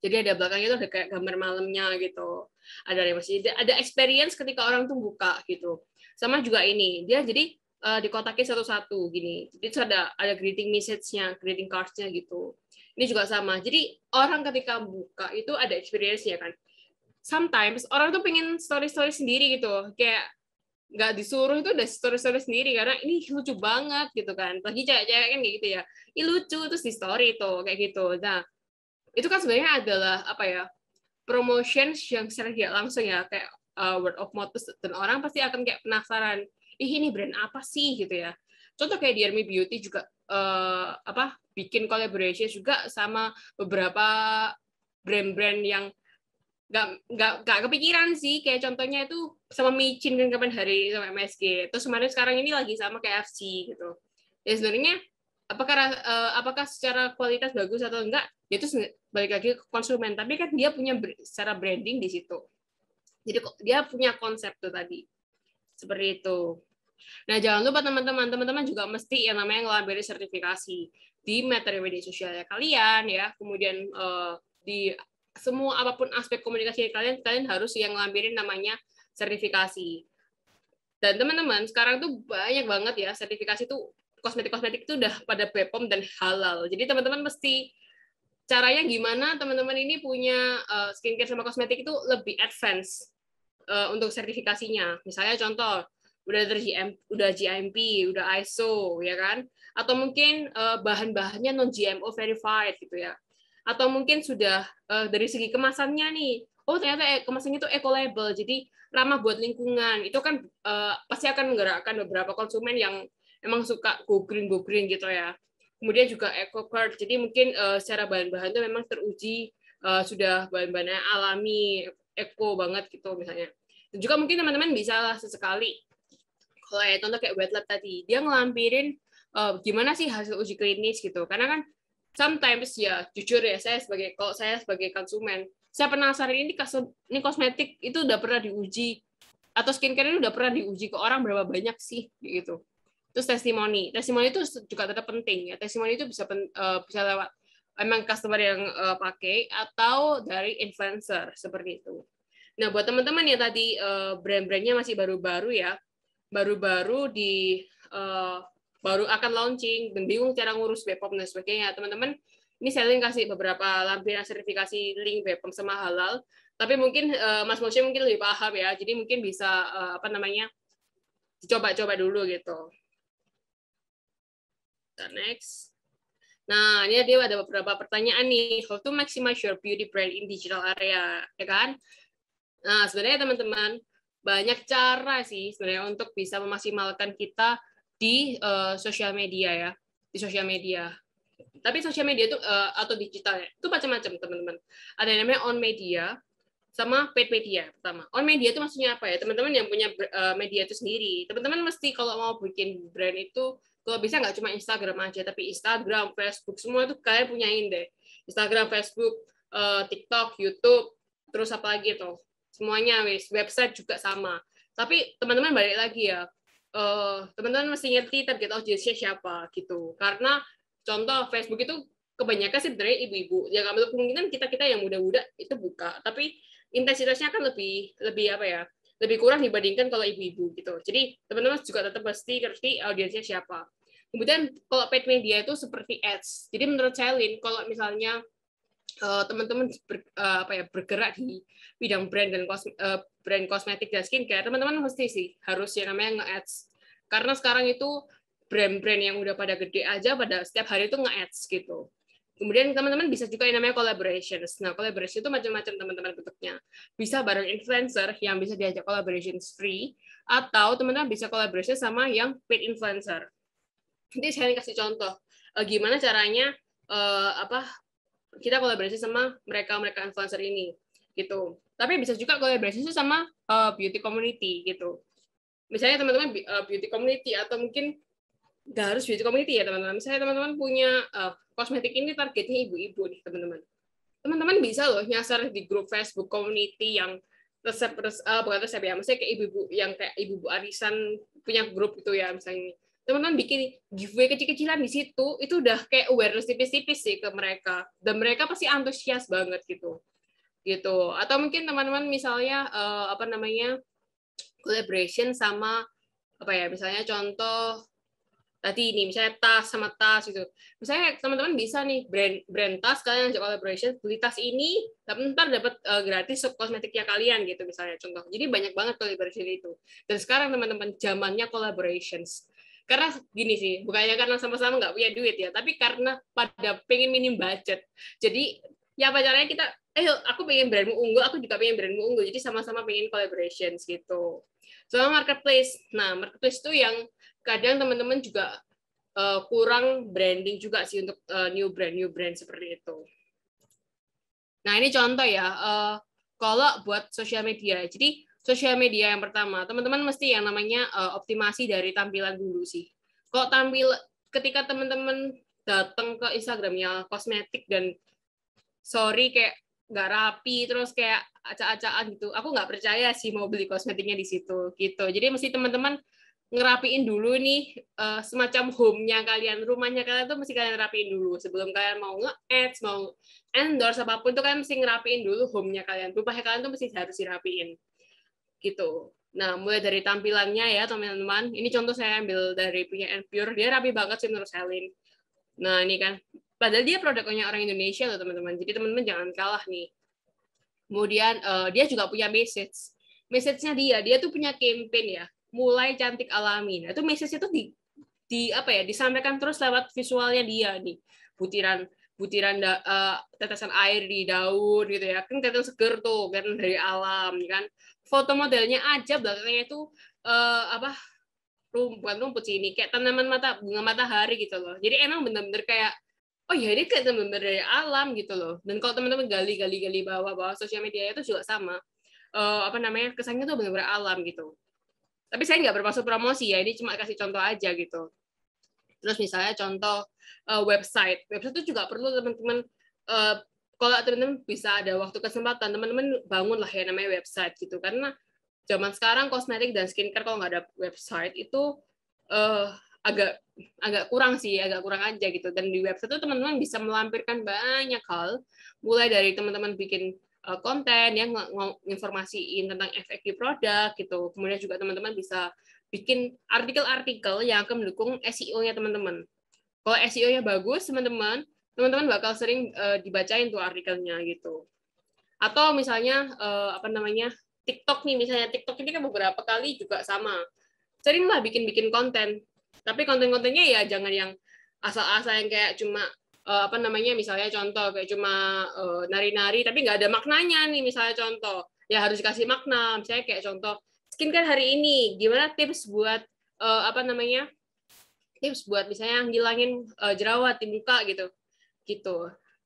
Jadi ada belakangnya tuh ada kayak gambar malamnya gitu. Ada experience ketika orang tuh buka gitu. Sama juga ini, dia jadi dikotakin satu-satu gini. Jadi ada greeting message-nya, greeting cards-nya gitu. Ini juga sama. Jadi orang ketika buka itu ada experience-nya kan. Sometimes orang tuh pengen story-story sendiri gitu. Kayak nggak disuruh itu udah story-story sendiri karena ini lucu banget gitu kan. Lagi cewek-cewek kan kayak gitu ya. Ini lucu terus di story itu kayak gitu. Nah, itu kan sebenarnya adalah apa ya? Promotion yang secara tidak langsung ya, kayak word of mouth, dan orang pasti akan kayak penasaran, ini brand apa sih gitu ya. Contoh kayak Diermi Beauty juga bikin collaboration juga sama beberapa brand-brand yang nggak kepikiran sih, kayak contohnya itu sama Micin kan kapan hari sama MSG, terus kemarin sekarang ini lagi sama KFC gitu. Ya sebenarnya apakah secara kualitas bagus atau enggak, itu balik lagi ke konsumen, tapi kan dia punya secara branding di situ. Jadi dia punya konsep tuh tadi. Seperti itu. Nah, jangan lupa teman-teman juga mesti yang namanya ngelampirin sertifikasi di materi media sosialnya kalian ya. Kemudian di semua apapun aspek komunikasi kalian harus yang ngelampirin namanya sertifikasi. Dan teman-teman, sekarang tuh banyak banget ya sertifikasi tuh, kosmetik itu udah pada BPOM dan halal. Jadi teman-teman mesti caranya gimana teman-teman ini punya skincare sama kosmetik itu lebih advance untuk sertifikasinya. Misalnya contoh, udah GMP, udah ISO, ya kan? Atau mungkin bahan-bahannya non GMO verified gitu ya. Atau mungkin sudah dari segi kemasannya nih, oh ternyata kemasannya itu eco label, jadi ramah buat lingkungan. Itu kan pasti akan menggerakkan beberapa konsumen yang emang suka go green gitu ya. Kemudian juga eco card, jadi mungkin secara bahan-bahan itu memang teruji sudah bahan-bahannya alami, eco banget gitu misalnya. Dan juga mungkin teman-teman bisa lah sesekali, kalau ya contoh kayak wet lab tadi, dia ngelampirin gimana sih hasil uji klinis gitu. Karena kan sometimes ya jujur ya kalau saya sebagai konsumen, saya penasaran ini kosmetik itu udah pernah diuji atau skincare ini udah pernah diuji ke orang berapa banyak sih gitu. Terus testimoni itu juga tetap penting ya. Testimoni itu bisa lewat emang customer yang pakai atau dari influencer seperti itu. Nah, buat teman-teman yang tadi brand-brandnya masih baru-baru ya, baru akan launching dan bingung cara ngurus BPOM dan sebagainya, teman-teman, ini saya kasih beberapa lampiran sertifikasi link BPOM sama halal, tapi mungkin Mas Moshe mungkin lebih paham ya, jadi mungkin bisa coba-coba dulu gitu. Next. Nah, ini dia ada beberapa pertanyaan nih. How to maximize your beauty brand in digital area, ya kan? Nah, sebenarnya teman-teman, banyak cara sih sebenarnya untuk bisa memaksimalkan kita di sosial media ya, di sosial media. Tapi sosial media itu atau digital ya, itu macam-macam teman-teman. Ada yang namanya on media sama paid media pertama. On media itu maksudnya apa ya? Teman-teman yang punya media itu sendiri. Teman-teman mesti kalau mau bikin brand itu kalau bisa nggak cuma Instagram aja, tapi Instagram, Facebook, semua itu kalian punyain deh. Instagram, Facebook, TikTok, YouTube, terus apa lagi tuh? Semuanya, website juga sama. Tapi teman-teman balik lagi ya, teman-teman mesti ngerti target audiensnya siapa gitu. Karena contoh Facebook itu kebanyakan sih sebenarnya ibu-ibu. Ya nggak menutup kemungkinan kita yang muda-muda itu buka, tapi intensitasnya kan lebih apa ya? Lebih kurang dibandingkan kalau ibu-ibu gitu. Jadi teman-teman juga tetap pasti ngerti audiensnya siapa. Kemudian kalau paid media itu seperti ads. Jadi menurut saya, Lin, kalau misalnya teman-teman bergerak di bidang brand dan brand kosmetik dan skincare, teman-teman mesti sih harus yang namanya nge-ads. Karena sekarang itu brand-brand yang udah pada gede aja pada setiap hari itu nge-ads gitu. Kemudian teman-teman bisa juga yang namanya collaborations. Nah, collaboration itu macam-macam teman-teman bentuknya. Bisa bareng influencer yang bisa diajak collaborations free, atau teman-teman bisa collaboration sama yang paid influencer. Nanti saya kasih contoh gimana caranya kita kolaborasi sama mereka influencer ini gitu. Tapi bisa juga kolaborasi sama beauty community gitu. Misalnya teman-teman beauty community atau mungkin nggak harus beauty community ya teman-teman. Misalnya teman-teman punya kosmetik ini targetnya ibu-ibu nih teman-teman. Teman-teman bisa loh nyasar di grup Facebook community yang bukan resep ya, maksudnya kayak ibu-ibu yang kayak ibu-ibu arisan punya grup gitu ya misalnya. Teman-teman bikin giveaway kecil-kecilan di situ, itu udah kayak awareness tipis-tipis sih ke mereka, dan mereka pasti antusias banget gitu. Atau mungkin teman-teman misalnya collaboration sama misalnya contoh tadi ini misalnya tas sama tas gitu. Misalnya teman-teman bisa nih brand tas kalian ajak collaboration, beli tas ini, tapi ntar dapat gratis kosmetiknya kalian gitu misalnya contoh. Jadi banyak banget collaboration itu. Dan sekarang teman-teman zamannya collaborations. Karena gini sih, bukannya karena sama-sama nggak punya duit ya, tapi karena pada pengen minim budget. Jadi ya apa caranya kita, aku pengen brandmu unggul, aku juga pengen brandmu unggul. Jadi sama-sama pengen collaborations gitu. Sama marketplace. Nah, marketplace itu yang kadang teman-teman juga kurang branding juga sih untuk new brand seperti itu. Nah, ini contoh ya, kalau buat sosial media. Jadi, sosial media yang pertama, teman-teman mesti yang namanya optimasi dari tampilan dulu sih. Kalau ketika teman-teman datang ke Instagramnya kosmetik dan sorry kayak nggak rapi, terus kayak acak-acakan gitu, aku nggak percaya sih mau beli kosmetiknya di situ gitu. Jadi mesti teman-teman ngerapiin dulu nih semacam home-nya kalian, rumahnya kalian tuh mesti kalian rapiin dulu sebelum kalian mau nge-ads, mau endorse apapun tuh kalian mesti ngerapiin dulu home-nya kalian. Rumahnya kalian tuh mesti harus dirapiin. Gitu. Nah, mulai dari tampilannya ya, teman-teman. Ini contoh saya ambil dari punya And Pure. Dia rapi banget sih menurut Selin. Nah, ini kan Padahal dia produknya orang Indonesia loh teman-teman. Jadi teman-teman jangan kalah nih. Kemudian dia juga punya message. Message-nya dia tuh punya campaign ya, mulai cantik alami. Nah, itu message itu di apa ya, disampaikan terus lewat visualnya dia nih. Butiran tetesan air di daun gitu ya. Kan kelihatan seger tuh, kelihatan dari alam kan. Foto modelnya aja belakangnya itu apa? Bukan rumput sih ini, kayak tanaman bunga matahari gitu loh. Jadi emang bener-bener kayak oh ya ini kayak bener-bener dari alam gitu loh. Dan kalau teman-teman gali bawah sosial media itu juga sama. Apa namanya, kesannya tuh bener-bener alam gitu. Tapi saya nggak bermaksud promosi ya, ini cuma kasih contoh aja gitu. Terus misalnya contoh website itu juga perlu teman-teman, kalau teman-teman bisa ada waktu kesempatan, teman-teman bangun lah ya namanya website gitu. Karena zaman sekarang kosmetik dan skincare kalau nggak ada website itu agak kurang sih, agak kurang aja gitu. Dan di website itu teman-teman bisa melampirkan banyak hal, mulai dari teman-teman bikin konten yang informasiin tentang FAQ produk gitu. Kemudian juga teman-teman bisa bikin artikel-artikel yang akan mendukung SEO-nya teman-teman. Kalau SEO-nya bagus, teman-teman bakal sering dibacain tuh artikelnya gitu. Atau misalnya apa namanya, TikTok nih, misalnya TikTok ini kan beberapa kali juga sama. Sering lah bikin konten. Tapi konten-kontennya ya jangan yang asal-asal yang kayak cuma apa namanya, misalnya contoh kayak cuma nari-nari tapi nggak ada maknanya nih, misalnya contoh. Ya harus dikasih makna. Misalnya kayak contoh skincare hari ini, gimana tips buat apa namanya? Tips buat misalnya ngilangin jerawat di muka gitu. Gitu.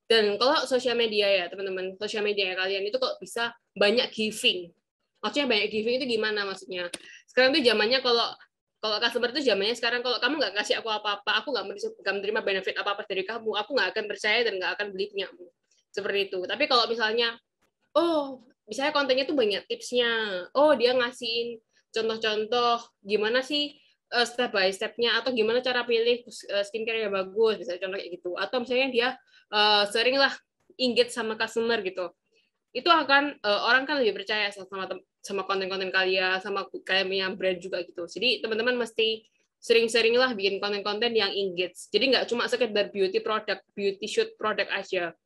Dan kalau sosial media ya, teman-teman, sosial media kalian itu kok bisa banyak giving. Maksudnya banyak giving itu gimana maksudnya? Sekarang tuh zamannya kalau customer itu zamannya sekarang, kalau kamu nggak kasih aku apa-apa, aku nggak menerima benefit apa-apa dari kamu, aku nggak akan percaya dan nggak akan beli punyamu. Seperti itu. Tapi kalau misalnya, oh, misalnya kontennya tuh banyak tipsnya, oh dia ngasihin contoh-contoh gimana sih step by step-nya, atau gimana cara pilih skincare yang bagus, misalnya contoh kayak gitu. Atau misalnya dia sering lah engage sama customer gitu. Itu akan orang kan lebih percaya sama konten-konten kalian, sama kalian punya brand juga gitu. Jadi teman-teman mesti sering-sering lah bikin konten-konten yang engage. Jadi nggak cuma sekedar beauty shoot produk aja.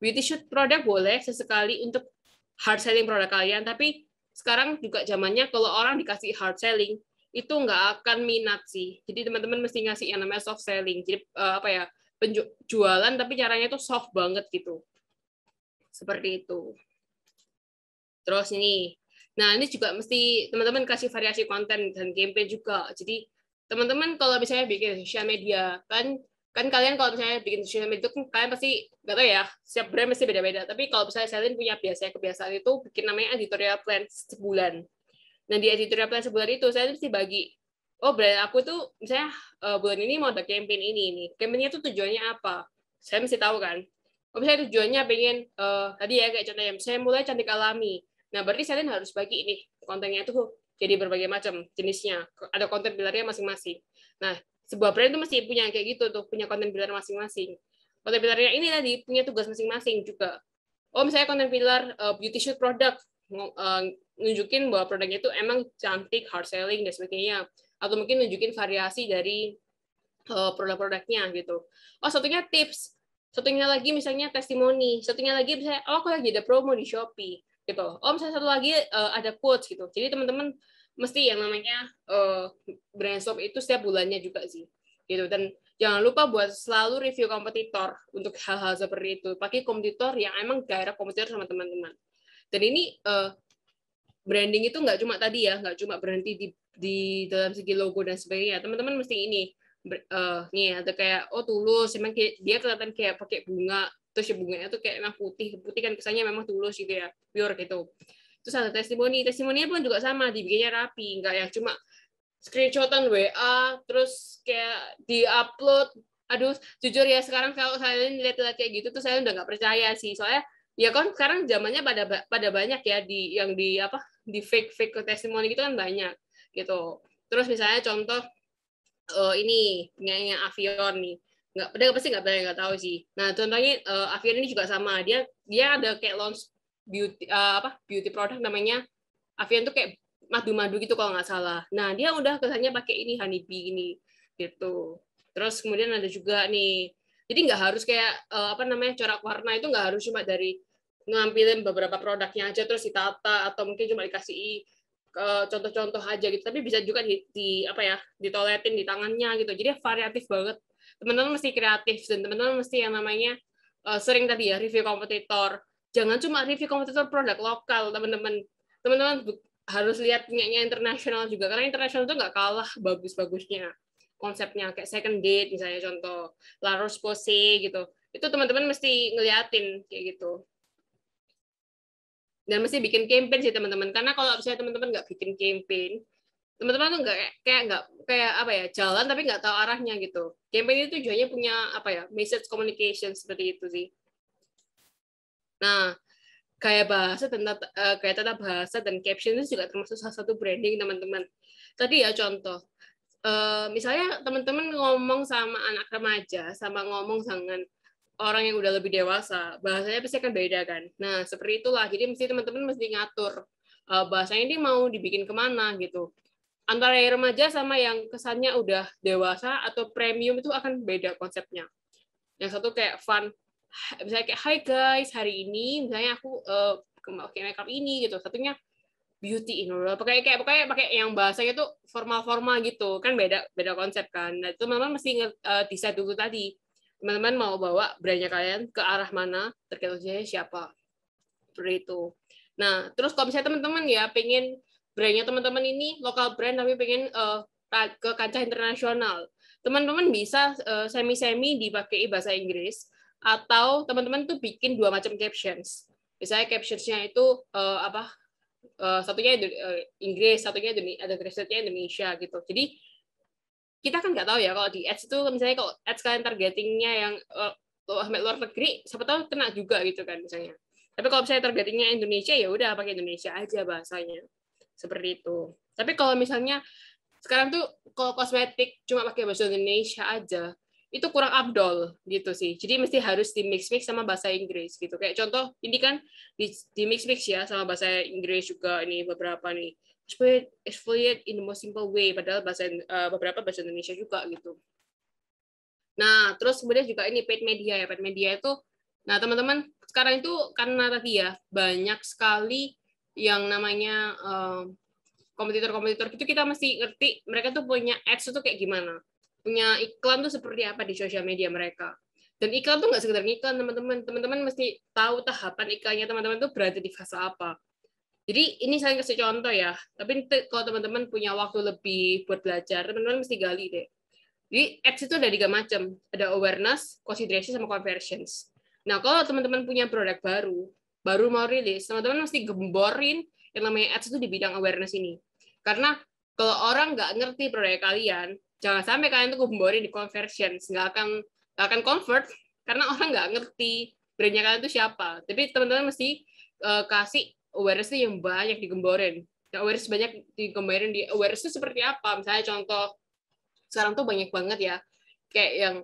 Beauty shoot produk boleh sesekali untuk hard selling produk kalian, tapi sekarang juga zamannya kalau orang dikasih hard selling itu nggak akan minat sih. Jadi teman-teman mesti ngasih yang namanya soft selling. Jadi apa ya, penjualan tapi caranya itu soft banget gitu. Seperti itu. Terus ini, nah ini juga mesti teman-teman kasih variasi konten dan campaign juga. Jadi teman-teman kalau misalnya bikin sosial media, kan kalian kalau misalnya bikin sosial media itu kan kalian pasti nggak tahu ya, setiap brand mesti beda-beda. Tapi kalau misalnya Selin punya kebiasaan itu bikin namanya editorial plan sebulan. Nah di editorial plan sebulan itu saya mesti bagi, oh brand aku tuh misalnya bulan ini mau ada campaign ini. Campaignnya tuh tujuannya apa? Saya mesti tahu kan. Oh, misalnya tujuannya pengen tadi ya kayak contohnya, saya mulai cantik alami. Nah, berarti kalian harus bagi ini kontennya itu jadi berbagai macam jenisnya. Ada konten pilarnya masing-masing. Nah, sebuah brand itu mesti punya kayak gitu tuh, punya konten pilar masing-masing. Konten pilarnya ini tadi punya tugas masing-masing juga. Oh, misalnya konten pilar beauty shoot product, nunjukin bahwa produknya itu emang cantik, hard selling dan sebagainya. Atau mungkin nunjukin variasi dari produk-produknya gitu. Oh, satunya tips. Satunya lagi misalnya testimoni. Satunya lagi misalnya, oh aku lagi ada promo di Shopee gitu. Oh misalnya satu lagi ada quotes gitu. Jadi teman-teman mesti yang namanya brainstorm itu setiap bulannya juga sih gitu. Dan jangan lupa buat selalu review kompetitor untuk hal-hal seperti itu. Pakai kompetitor yang emang direct kompetitor sama teman-teman. Dan ini branding itu nggak cuma tadi ya, nggak cuma berhenti di dalam segi logo dan sebagainya. Teman-teman mesti ini nih ada kayak oh tulus, emang dia kelihatan kayak pakai bunga, terus ya bunganya tuh kayak emang putih kan kesannya memang tulus gitu ya, pure gitu. Terus ada testimoninya pun juga sama, dibikinnya rapi, nggak yang cuma screenshotan WA terus kayak di-upload. Aduh jujur ya sekarang kalau saya lihat-lihat kayak gitu tuh saya udah nggak percaya sih, soalnya ya kan sekarang zamannya pada banyak ya di fake testimoni gitu kan banyak gitu. Terus misalnya contoh ini punyanya Avion nih, pasti nggak tahu sih. Nah contohnya Avion ini juga sama, dia ada kayak launch beauty product namanya Avion tuh kayak madu-madu gitu kalau nggak salah. Nah dia udah kesannya pakai ini honeybee ini gitu. Terus kemudian ada juga nih Jadi nggak harus kayak corak warna itu nggak harus cuma dari ngampilin beberapa produknya aja terus ditata atau mungkin cuma dikasih contoh-contoh aja gitu, tapi bisa juga ditoletin di tangannya gitu. Jadi variatif banget. Teman-teman mesti kreatif dan teman-teman mesti yang namanya sering tadi ya review kompetitor. Jangan cuma review kompetitor produk lokal, teman-teman. Teman-teman harus lihat punyanya internasional juga, karena internasional itu nggak kalah bagus-bagusnya konsepnya, kayak second date misalnya contoh, La Roche-Posay gitu. Itu teman-teman mesti ngeliatin kayak gitu. Dan mesti bikin campaign sih teman-teman, karena kalau misalnya teman-teman nggak bikin campaign, teman-teman tuh nggak jalan tapi nggak tahu arahnya gitu. Campaign itu tujuannya punya message communication seperti itu sih. Nah, gaya tata bahasa dan caption itu juga termasuk salah satu branding teman-teman. Tadi ya contoh, misalnya teman-teman ngomong sama anak remaja sama ngomong dengan orang yang udah lebih dewasa, bahasanya pasti akan beda kan. Nah, seperti itulah. Jadi teman-teman mesti ngatur bahasanya ini mau dibikin kemana gitu. Antara yang remaja sama yang kesannya udah dewasa atau premium itu akan beda konsepnya. Yang satu kayak fun, misalnya kayak hi guys, hari ini misalnya aku pakai makeup ini gitu. Satunya beauty pakai yang bahasanya tuh formal gitu kan, beda konsep kan. Nah, itu teman-teman mesti decide dulu tadi, teman-teman mau bawa brandnya kalian ke arah mana, tergantung siapa, seperti itu. Nah, terus kalau misalnya teman-teman ya pengen brandnya teman-teman ini lokal brand tapi pengen ke kancah internasional, teman-teman bisa semi-semi dipakai bahasa Inggris, atau teman-teman tuh bikin 2 macam captions. Misalnya captionsnya itu satunya Inggris, satunya ada translate-nya Indonesia gitu. Jadi kita kan nggak tahu ya kalau di ads itu, misalnya kalau ads kalian targetingnya yang luar negeri, siapa tahu kena juga gitu kan misalnya. Tapi kalau misalnya targetingnya Indonesia, ya udah pakai Indonesia aja bahasanya, seperti itu. Tapi kalau misalnya sekarang tuh kalau kosmetik cuma pakai bahasa Indonesia aja, itu kurang abdol gitu sih. Jadi mesti harus di mix sama bahasa Inggris gitu. Kayak contoh ini kan di mix ya sama bahasa Inggris juga, ini beberapa nih. Exfoliate in the most simple way, padahal beberapa bahasa Indonesia juga gitu. Nah, terus kemudian juga ini paid media ya. Paid media itu, nah teman-teman sekarang itu karena tadi ya banyak sekali yang namanya kompetitor-kompetitor gitu, kita mesti ngerti mereka tuh punya ads itu kayak gimana, punya iklan tuh seperti apa di sosial media mereka. Dan iklan tuh nggak sekedar iklan, teman-teman mesti tahu tahapan iklannya teman-teman tuh berada di fase apa. Jadi ini saya kasih contoh ya, tapi kalau teman-teman punya waktu lebih buat belajar, teman-teman mesti gali deh. Jadi ads itu ada 3 macam, ada awareness, consideration, sama conversions. Nah, kalau teman-teman punya produk baru mau rilis, teman-teman mesti gemborin yang namanya ads itu di bidang awareness ini. Karena kalau orang nggak ngerti produk kalian, jangan sampai kalian tuh gemborin di conversions, nggak akan convert karena orang nggak ngerti brandnya kalian itu siapa. Tapi teman-teman mesti kasih awareness yang banyak digemborin. Nah, awareness banyak digemborin di awareness itu seperti apa? Misalnya contoh sekarang tuh banyak banget ya kayak yang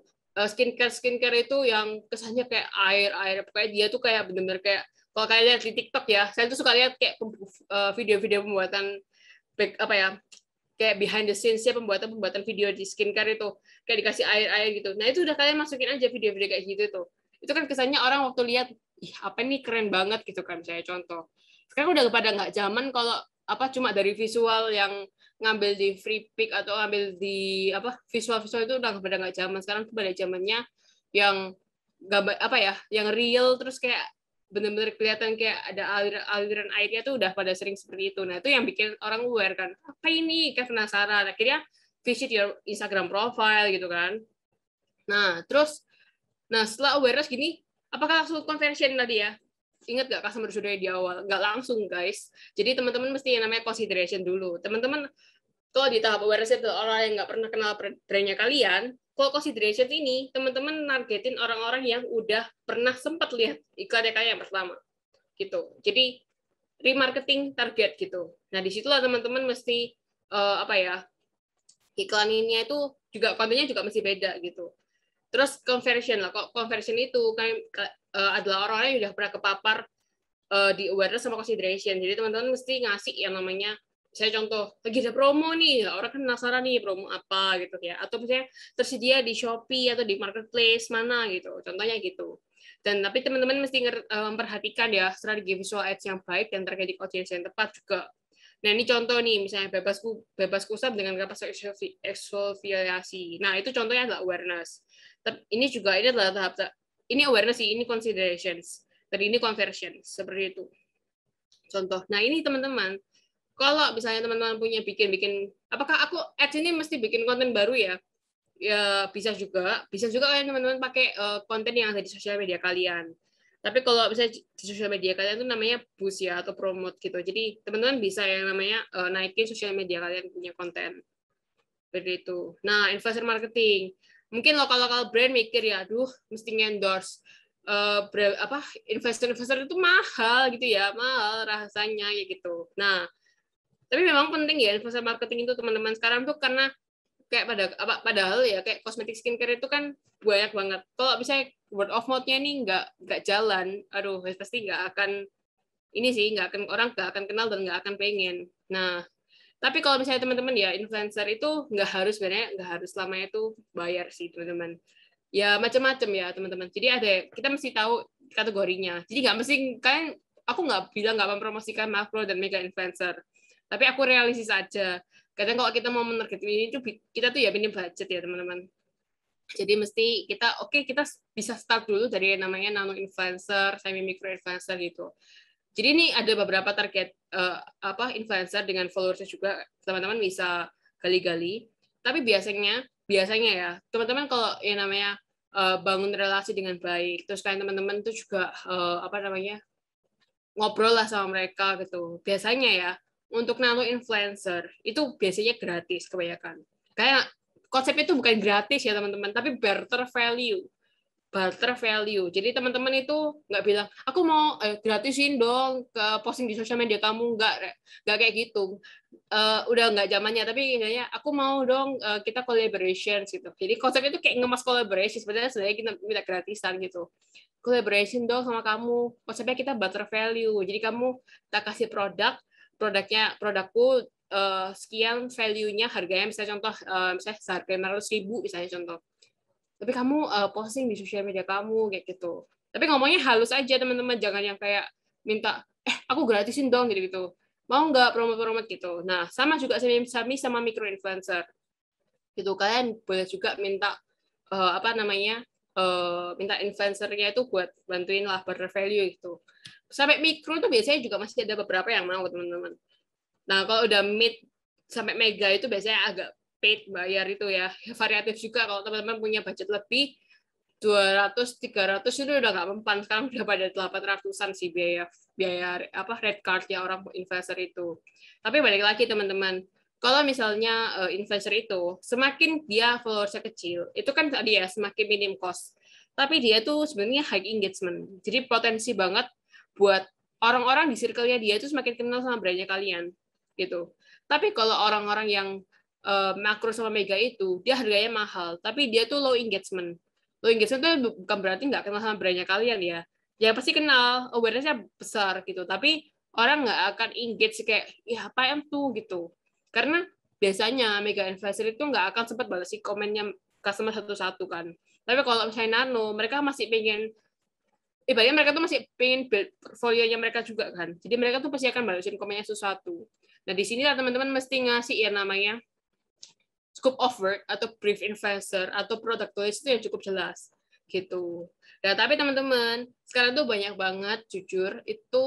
skincare itu yang kesannya kayak air pokoknya dia tuh kayak benar-benar kayak, kalau kalian lihat di TikTok ya, saya tuh suka lihat kayak video-video pembuatan kayak behind the scenes ya, pembuatan video di skincare itu kayak dikasih air gitu. Nah, itu udah kalian masukin aja video-video kayak gitu tuh. Itu kan kesannya orang waktu lihat, ih apa nih keren banget gitu kan, saya contoh. Sekarang udah pada nggak zaman kalau cuma dari visual yang ngambil di free pick atau ngambil di visual itu udah pada nggak zaman. Sekarang tuh pada zamannya yang gambar yang real, terus kayak benar-benar kelihatan kayak ada aliran airnya tuh udah pada sering seperti itu. Nah, itu yang bikin orang aware kan, apa ini, kayak penasaran, akhirnya visit your Instagram profile gitu kan. Nah, terus setelah awareness gini, apakah langsung conversion tadi ya? Ingat gak customer journey di awal? Nggak langsung, guys. Jadi teman-teman mesti yang namanya consideration dulu. Teman-teman kalau di tahap awareness itu orang yang nggak pernah kenal brandnya kalian, kalau consideration ini teman-teman nargetin orang-orang yang udah pernah sempat lihat iklannya kalian yang pertama, gitu. Jadi remarketing target gitu. Nah, disitulah teman-teman mesti iklaninnya itu juga kontennya juga mesti beda gitu. Terus conversion lah, kok conversion itu kan adalah orang-orang yang udah pernah kepapar di awareness sama consideration. Jadi teman-teman mesti ngasih yang namanya Saya contoh, lagi ada promo nih, orang kan penasaran nih promo apa gitu ya, atau misalnya tersedia di Shopee atau di marketplace mana gitu, contohnya gitu. Dan tapi teman-teman mesti memperhatikan ya strategi visual ads yang baik dan targeting audience yang tepat juga. Nah ini contoh nih, misalnya bebas kusam dengan kapasitas eksfoliasi. Nah itu contohnya adalah awareness. Tapi ini juga ini adalah ini awareness sih, ini considerations, dan ini conversion seperti itu. Contoh. Nah ini teman-teman. Kalau misalnya teman-teman punya bikin, apakah aku ads ini mesti bikin konten baru ya? Ya bisa juga kalian teman-teman pakai konten yang ada di sosial media kalian. Tapi kalau misalnya di sosial media kalian itu namanya boost ya atau promote gitu. Jadi teman-teman bisa yang namanya naikin sosial media kalian punya konten. Seperti itu. Nah, influencer marketing. Mungkin lokal-lokal brand mikir ya, aduh, mesti endorse investor itu mahal gitu ya, mahal rasanya kayak gitu. Nah, tapi memang penting ya influencer marketing itu teman-teman sekarang tuh karena kayak padahal ya kayak kosmetik skincare itu kan banyak banget. Kalau misalnya word of mouth-nya ini nggak jalan, aduh pasti nggak akan ini sih nggak akan orang nggak akan kenal dan nggak akan pengen. Nah, tapi kalau misalnya teman-teman ya influencer itu nggak harus sebenarnya nggak harus selamanya itu bayar sih teman-teman. Ya macam-macam ya teman-teman. Jadi kita mesti tahu kategorinya. Jadi nggak mesti kalian aku nggak bilang nggak mempromosikan makro dan mega influencer. Tapi aku realistis aja. Kadang kalau kita mau menarget ini tuh kita tuh ya minim budget ya teman-teman. Jadi mesti kita bisa start dulu dari yang namanya nano influencer, semi micro influencer gitu. Jadi ini ada beberapa target influencer dengan followersnya juga teman-teman bisa gali-gali. Tapi biasanya ya teman-teman kalau yang namanya bangun relasi dengan baik, terus kalian teman-teman tuh juga ngobrol lah sama mereka gitu. Biasanya ya untuk nano influencer itu biasanya gratis kebanyakan. Kayak konsepnya itu bukan gratis ya teman-teman, tapi barter value. Jadi teman-teman itu nggak bilang aku mau gratisin dong ke posting di sosial media kamu, nggak kayak gitu. Udah nggak zamannya, tapi kayaknya aku mau dong kita collaboration gitu. Jadi konsepnya itu kayak ngemas collaboration, sebenarnya kita minta gratisan gitu. Collaboration dong sama kamu, konsepnya kita barter value. Jadi kamu kita kasih produkku sekian value-nya, harganya misalnya contoh misalnya seharga 500.000 misalnya contoh. Tapi kamu posting di sosial media kamu kayak gitu. Tapi ngomongnya halus aja teman-teman, jangan yang kayak minta aku gratisin dong gitu. Mau nggak promote gitu. Nah, sama juga sama micro influencer. Gitu kalian boleh juga minta minta influencernya itu buat bantuin lah barter value gitu. Sampai mikro tuh biasanya juga masih ada beberapa yang mau teman-teman. Nah, kalau udah mid sampai mega itu biasanya agak paid bayar itu ya. Variatif juga kalau teman-teman punya budget lebih 200 300 itu udah nggak mempan. Sekarang udah pada 800-an sih biaya red card ya orang investor itu. Tapi balik lagi teman-teman, kalau misalnya investor itu semakin dia followersnya kecil, itu kan tadi ya semakin minim cost. Tapi dia tuh sebenarnya high engagement. Jadi potensi banget buat orang-orang di circle-nya dia itu semakin kenal sama brandnya kalian gitu. Tapi kalau orang-orang yang makro sama mega itu dia harganya mahal, tapi dia tuh low engagement. Low engagement itu bukan berarti nggak kenal sama brandnya kalian ya. Ya pasti kenal, awareness-nya besar gitu. Tapi orang nggak akan engage kayak ya apa yang tuh gitu. Karena biasanya mega investor itu nggak akan sempat balasin komennya customer satu-satu kan. Tapi kalau misalnya nano, mereka masih pengen ibaratnya mereka tuh masih pengen build portfolio-nya mereka juga kan. Jadi mereka tuh pasti akan balasin komennya sesuatu. Nah, di sini teman-teman mesti ngasih ya namanya scope of work atau brief investor atau product list itu yang cukup jelas gitu. Nah, tapi teman-teman, sekarang tuh banyak banget jujur itu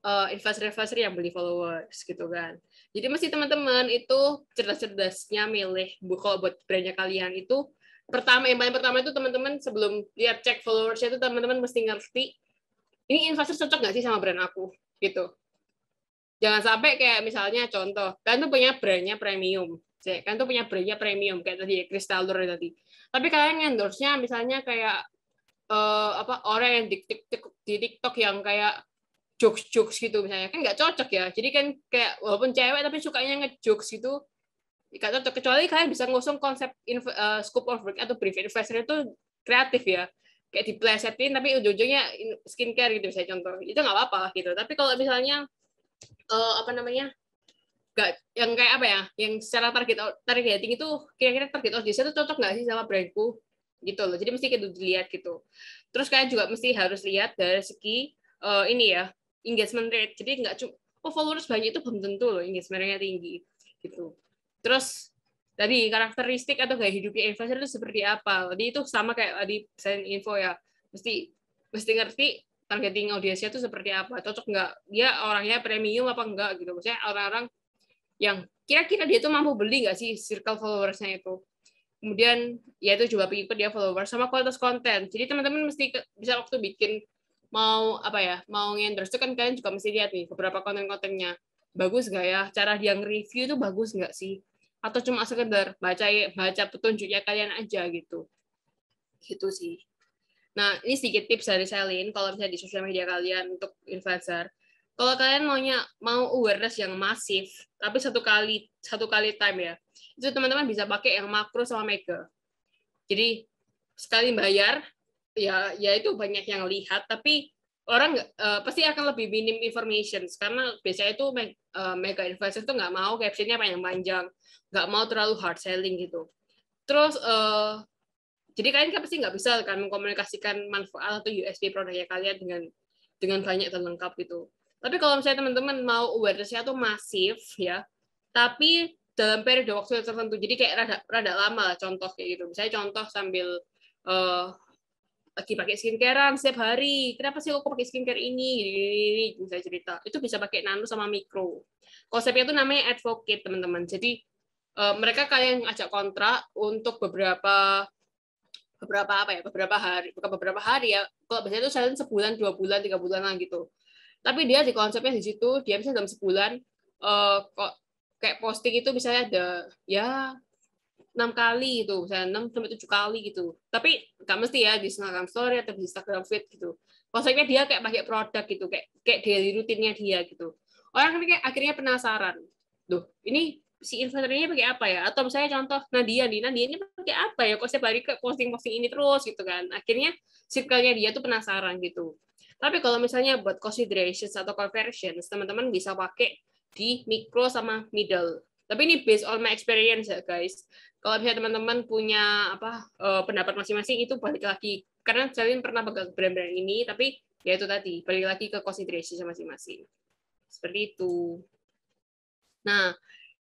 investor-investor yang beli followers gitu kan. Jadi mesti teman-teman itu cerdas-cerdasnya milih kalau buat brandnya kalian itu yang paling pertama itu teman-teman sebelum lihat cek followersnya itu teman-teman mesti ngerti ini investor cocok nggak sih sama brand aku gitu. Jangan sampai kayak misalnya contoh kalian tuh punya brandnya premium, kalian tuh punya brandnya premium kayak tadi Crystal Lure tadi. Tapi kalian endorse-nya misalnya kayak orang yang di TikTok yang kayak jokes gitu misalnya kan nggak cocok ya. Jadi kan kayak walaupun cewek tapi sukanya ngejokes gitu nggak cocok, kecuali kalian bisa ngusung konsep scope of work atau brief investor itu kreatif ya, kayak diplesetin tapi ujung-ujungnya skincare gitu misalnya contoh, itu nggak apa-apa gitu. Tapi kalau misalnya nggak yang kayak apa ya, yang secara targeting itu kira-kira target audience itu cocok nggak sih sama brandku gitu loh. Jadi mesti kita dilihat gitu. Terus kalian juga mesti harus lihat dari segi ini ya, engagement rate. Jadi nggak cuma followers banyak itu belum tentu loh engagement-nya tinggi gitu. Terus tadi karakteristik atau gaya hidupnya influencer itu seperti apa. Jadi itu sama kayak tadi desain info ya. Mesti ngerti targeting audiensnya itu seperti apa. Cocok nggak? Dia orangnya premium apa enggak gitu. Maksudnya orang-orang yang kira-kira dia tuh mampu beli nggak sih circle followersnya itu. Kemudian ya itu coba pikir dia followers sama kualitas konten. Jadi teman-teman mesti bisa waktu bikin mau apa ya, mau endorse itu kan kalian juga mesti lihat nih beberapa konten-kontennya bagus nggak ya, cara dia nge-review itu bagus nggak sih, atau cuma sekedar baca petunjuknya kalian aja gitu sih. Nah ini sedikit tips dari Selin kalau misalnya di sosial media kalian untuk influencer. Kalau kalian mau awareness yang masif tapi satu kali time ya, itu teman-teman bisa pakai yang makro sama mega. Jadi sekali bayar ya itu banyak yang lihat, tapi orang pasti akan lebih minim information karena biasanya itu mega influencer itu nggak mau captionnya panjang-panjang, nggak mau terlalu hard selling gitu. Terus jadi kalian pasti nggak bisa kan mengkomunikasikan manfaat atau USP produknya kalian dengan banyak dan lengkap gitu. Tapi kalau misalnya teman-teman mau awareness-nya tuh masif ya, tapi dalam periode waktu tertentu, jadi kayak rada lama lah, contoh kayak gitu. Misalnya contoh sambil lagi pakai skincarean setiap hari. Kenapa sih kok pakai skincare ini? Bisa cerita. Itu bisa pakai nano sama mikro. Konsepnya itu namanya advocate, teman-teman. Jadi mereka kayak ngajak kontrak untuk beberapa hari, bukan beberapa hari ya. Kalau biasanya itu saya sebulan, 2 bulan, 3 bulan lah gitu. Tapi dia di konsepnya di situ, dia bisa dalam sebulan kok kayak posting itu misalnya ada ya 6 kali gitu, misalnya 6 sampai 7 kali gitu. Tapi nggak mesti ya di Instagram Story atau di Instagram Feed gitu. Konsepnya dia kayak pakai produk gitu, kayak daily rutinnya dia gitu. Orang kan kayak akhirnya penasaran. Duh, ini si influencernya pakai apa ya? Atau misalnya contoh Nadia ini pakai apa ya? Kok setiap hari ke posting-posting ini terus gitu kan. Akhirnya circle-nya dia tuh penasaran gitu. Tapi kalau misalnya buat considerations atau conversions, teman-teman bisa pakai di micro sama middle. Tapi ini based on my experience ya guys. Kalau misalnya teman-teman punya pendapat masing-masing itu balik lagi, karena saya pernah pegang brand-brand ini, tapi ya itu tadi balik lagi ke consideration masing-masing. Seperti itu. Nah,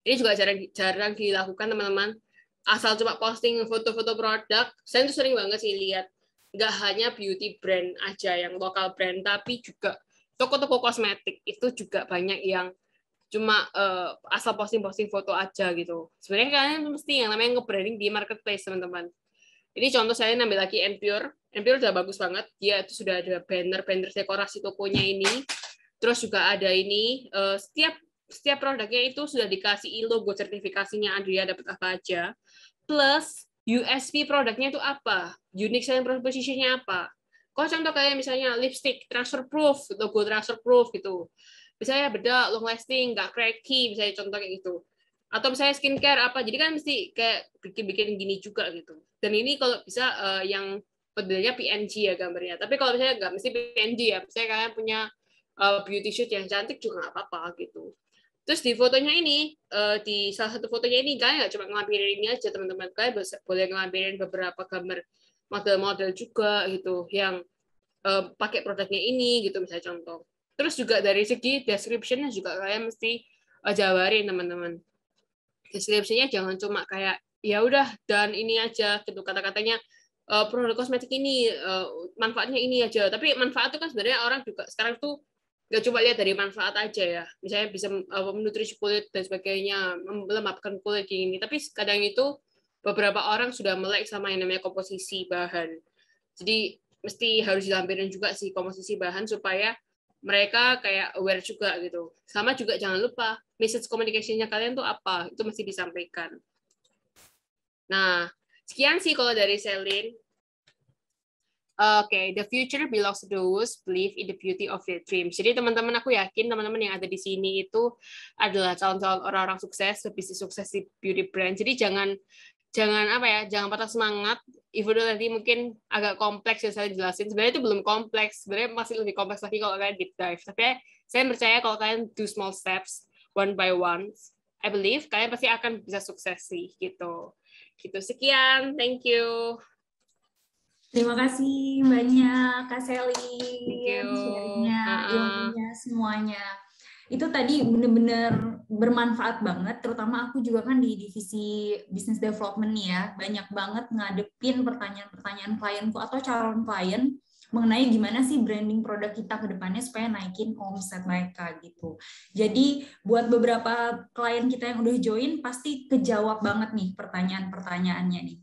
ini juga jarang dilakukan teman-teman. Asal cuma posting foto-foto produk, saya tuh sering banget sih lihat. Nggak hanya beauty brand aja yang lokal brand, tapi juga toko-toko kosmetik itu juga banyak yang cuma asal posting-posting foto aja gitu. Sebenarnya kalian mesti yang namanya nge-branding di marketplace, teman-teman. Ini contoh saya ambil lagi Enpure. Enpure udah bagus banget. Dia itu sudah ada banner dekorasi tokonya ini. Terus juga ada ini setiap produknya itu sudah dikasih logo sertifikasinya Adria dapat apa aja. Plus USP produknya itu apa? Unique selling proposition-nya apa? Kalau contoh kayak misalnya lipstick transfer proof, logo transfer proof gitu. Misalnya beda long lasting, nggak cracky, misalnya contoh kayak gitu. Atau misalnya skincare apa, jadi kan mesti kayak bikin gini juga gitu. Dan ini kalau bisa yang modelnya PNG ya gambarnya. Tapi kalau misalnya nggak mesti PNG ya, misalnya kalian punya beauty shoot yang cantik juga nggak apa-apa gitu. Terus di fotonya ini, di salah satu fotonya ini, kalian nggak cuma ngelampirin ini aja teman-teman, kalian boleh ngelampirin beberapa gambar model-model juga gitu, yang pakai produknya ini gitu misalnya contoh. Terus juga dari segi description-nya juga kalian mesti jabarin teman-teman. Description-nya jangan cuma kayak ya udah dan ini aja gitu, kata-katanya produk kosmetik ini manfaatnya ini aja. Tapi manfaat itu kan sebenarnya orang juga sekarang tuh nggak cuma lihat dari manfaat aja ya. Misalnya bisa menutrisi kulit dan sebagainya, melembabkan kulit ini. Tapi kadang itu beberapa orang sudah melek sama yang namanya komposisi bahan. Jadi mesti harus dilampirin juga sih komposisi bahan supaya mereka kayak aware juga gitu. Sama juga jangan lupa message communication-nya kalian tuh apa, itu mesti disampaikan. Nah, sekian sih kalau dari Selin. Oke, the future belongs to those believe in the beauty of their dreams. Jadi teman-teman, aku yakin teman-teman yang ada di sini itu adalah calon-calon orang-orang sukses, bisnis sukses di beauty brand. Jadi jangan patah semangat. Even though nanti mungkin agak kompleks yang saya jelasin, sebenarnya itu belum kompleks, sebenarnya masih lebih kompleks lagi kalau kalian deep dive. Tapi saya percaya kalau kalian do small steps one by one, I believe kalian pasti akan bisa sukses sih gitu. Gitu sekian, thank you. Terima kasih banyak Kak Thank Selin, you. sharingnya, ilmunya, semuanya. Itu tadi bener-bener bermanfaat banget, terutama aku juga kan di divisi business development nih ya, banyak banget ngadepin pertanyaan-pertanyaan klienku atau calon klien mengenai gimana sih branding produk kita ke depannya supaya naikin omset mereka gitu. Jadi buat beberapa klien kita yang udah join pasti kejawab banget nih pertanyaan-pertanyaannya nih.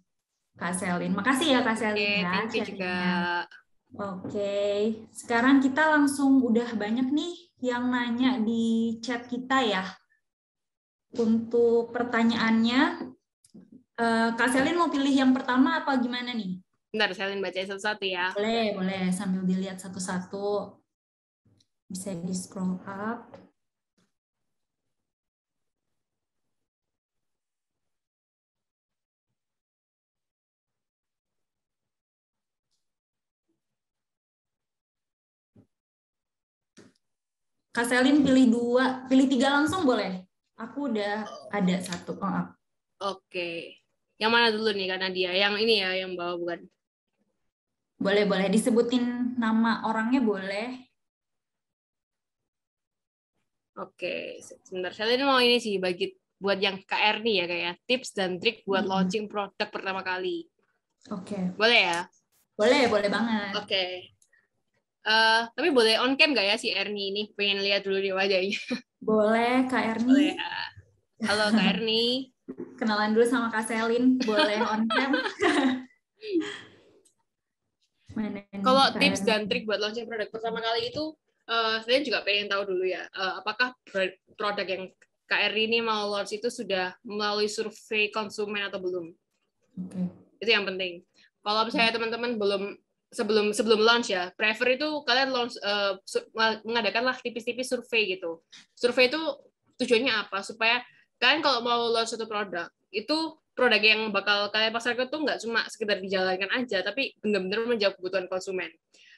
Kak Selin. Makasih ya Kak Selin Oke, ya thank you juga. sharingnya. Oke, sekarang kita langsung udah banyak nih yang nanya di chat kita ya. Untuk pertanyaannya, Kak Selin mau pilih yang pertama apa gimana nih? Bentar, saya bacain satu-satu ya. Boleh, boleh sambil dilihat satu-satu. Bisa di scroll up. Kak Selin pilih tiga langsung boleh. Aku udah ada satu. Oh, Oke. Yang mana dulu nih Kak Nadia? Yang ini ya, yang bawa bukan? boleh, boleh disebutin nama orangnya boleh. Oke, sebentar. Saya mau ini sih bagi buat yang KR nih ya kayak tips dan trik buat launching produk pertama kali. Oke. Boleh ya? Boleh, boleh banget. Oke. Tapi boleh on cam nggak ya si Erni ini? Pengen lihat dulu di wajahnya. Boleh, Kak Boleh. Erni. Halo Kak Erni. Kenalan dulu sama Kak Selin. Boleh on cam. Mana nih, Kalau Kak tips Erni? dan trik buat launching produk pertama kali itu, saya juga pengen tahu dulu ya, apakah produk yang Kak Erni ini mau launch itu sudah melalui survei konsumen atau belum? Oke. Itu yang penting. Kalau misalnya teman-teman belum sebelum launch ya, prefer itu kalian launch mengadakanlah tipis-tipis survei gitu. Survei itu tujuannya apa? Supaya kalian kalau mau launch satu produk, itu produk yang bakal kalian pasarkan tuh nggak cuma sekedar dijalankan aja, tapi benar-benar menjawab kebutuhan konsumen.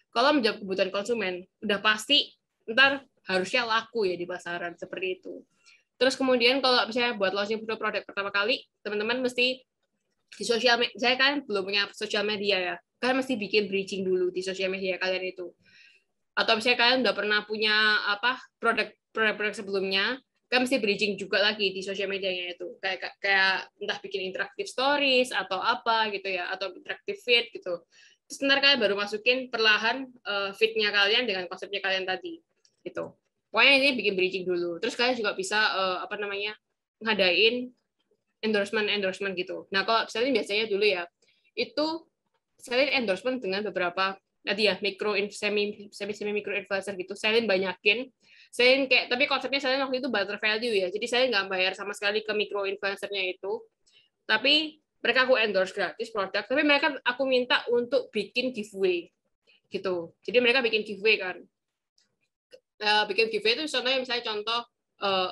Kalau menjawab kebutuhan konsumen, udah pasti ntar harusnya laku ya di pasaran seperti itu. Terus kemudian kalau misalnya buat launching produk pertama kali, teman-teman mesti di sosial media, saya kan belum punya sosial media ya, kalian mesti bikin bridging dulu di sosial media kalian itu. Atau misalnya kalian udah pernah punya apa produk sebelumnya, kan mesti bridging juga lagi di sosial medianya itu, kayak entah bikin interaktif stories atau apa gitu ya, atau interaktif feed gitu. Terus ntar kalian baru masukin perlahan feed-nya kalian dengan konsepnya kalian tadi gitu. Pokoknya ini bikin bridging dulu. Terus kalian juga bisa apa namanya ngadain endorsement gitu. Nah, kalau biasanya dulu ya, itu saya endorsement dengan beberapa tadi ya semi mikro influencer gitu. Saya banyakin. Saya kayak tapi konsepnya saya waktu itu barter value ya. Jadi saya nggak bayar sama sekali ke mikro influencernya itu. Tapi mereka aku endorse gratis produk, tapi mereka aku minta untuk bikin giveaway gitu. Jadi mereka bikin giveaway kan. Bikin giveaway itu contohnya misalnya contoh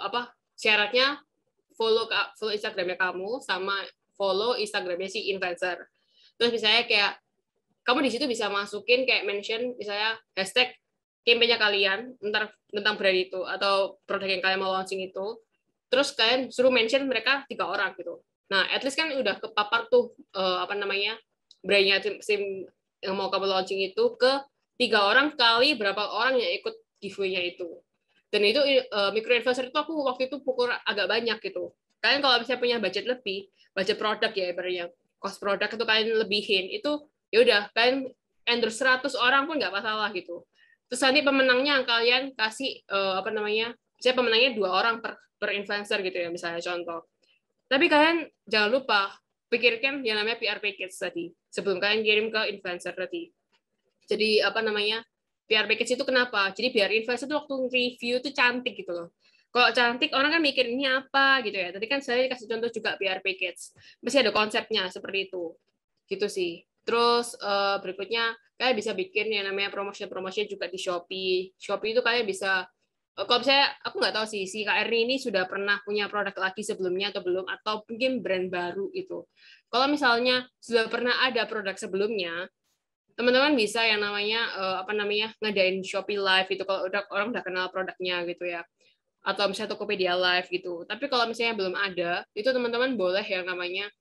apa syaratnya follow Instagramnya kamu sama follow Instagramnya si influencer. Terus misalnya kayak kamu di situ bisa masukin kayak mention misalnya hashtag campaign-nya kalian tentang brand itu atau produk yang kalian mau launching itu. Terus kalian suruh mention mereka 3 orang gitu. Nah, at least kan udah kepapar tuh apa namanya brand-nya sim yang mau kamu launching itu ke 3 orang kali berapa orang yang ikut giveaway-nya itu. Dan itu micro influencer itu aku waktu itu pukul agak banyak gitu. Kalian kalau misalnya punya budget produk ya ibaratnya, cost produk itu kalian lebihin, itu ya udah kalian endorse 100 orang pun nggak masalah gitu. Terus nanti pemenangnya kalian kasih apa namanya, saya pemenangnya 2 orang per influencer gitu ya misalnya contoh. Tapi kalian jangan lupa pikirkan yang namanya PR package tadi sebelum kalian kirim ke influencer tadi. Jadi apa namanya PR package itu kenapa? Jadi biar influencer itu waktu review itu cantik gitu loh. Kalau cantik orang kan mikir ini apa gitu ya. Tadi kan saya kasih contoh juga PR package. Mesti ada konsepnya seperti itu. Gitu sih. Terus berikutnya kalian bisa bikin yang namanya promotion juga di Shopee. Shopee itu kalian bisa kalau misalnya aku nggak tahu sih si Kak Erni ini sudah pernah punya produk lagi sebelumnya atau belum atau mungkin brand baru itu. Kalau misalnya sudah pernah ada produk sebelumnya, teman-teman bisa yang namanya apa namanya ngadain Shopee Live itu kalau orang udah kenal produknya gitu ya. atau misalnya Tokopedia Live gitu. Tapi kalau misalnya belum ada, itu teman-teman boleh yang namanya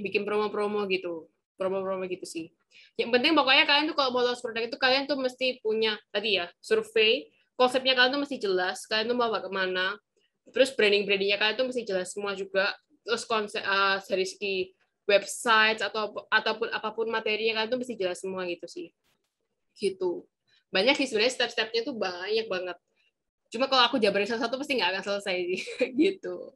bikin promo-promo gitu. Promo-promo gitu sih. Yang penting pokoknya kalian tuh kalau mau launch produk itu kalian tuh mesti punya tadi ya, survei, konsepnya kalian tuh mesti jelas, kalian tuh mau kemana, terus branding-brandingnya kalian tuh mesti jelas semua juga, terus konsep dari segi website ataupun apapun materinya kalian tuh mesti jelas semua gitu sih. Gitu. Banyak sih sebenarnya step-stepnya tuh banyak banget. Cuma kalau aku jabarin satu-satu pasti nggak akan selesai sih gitu.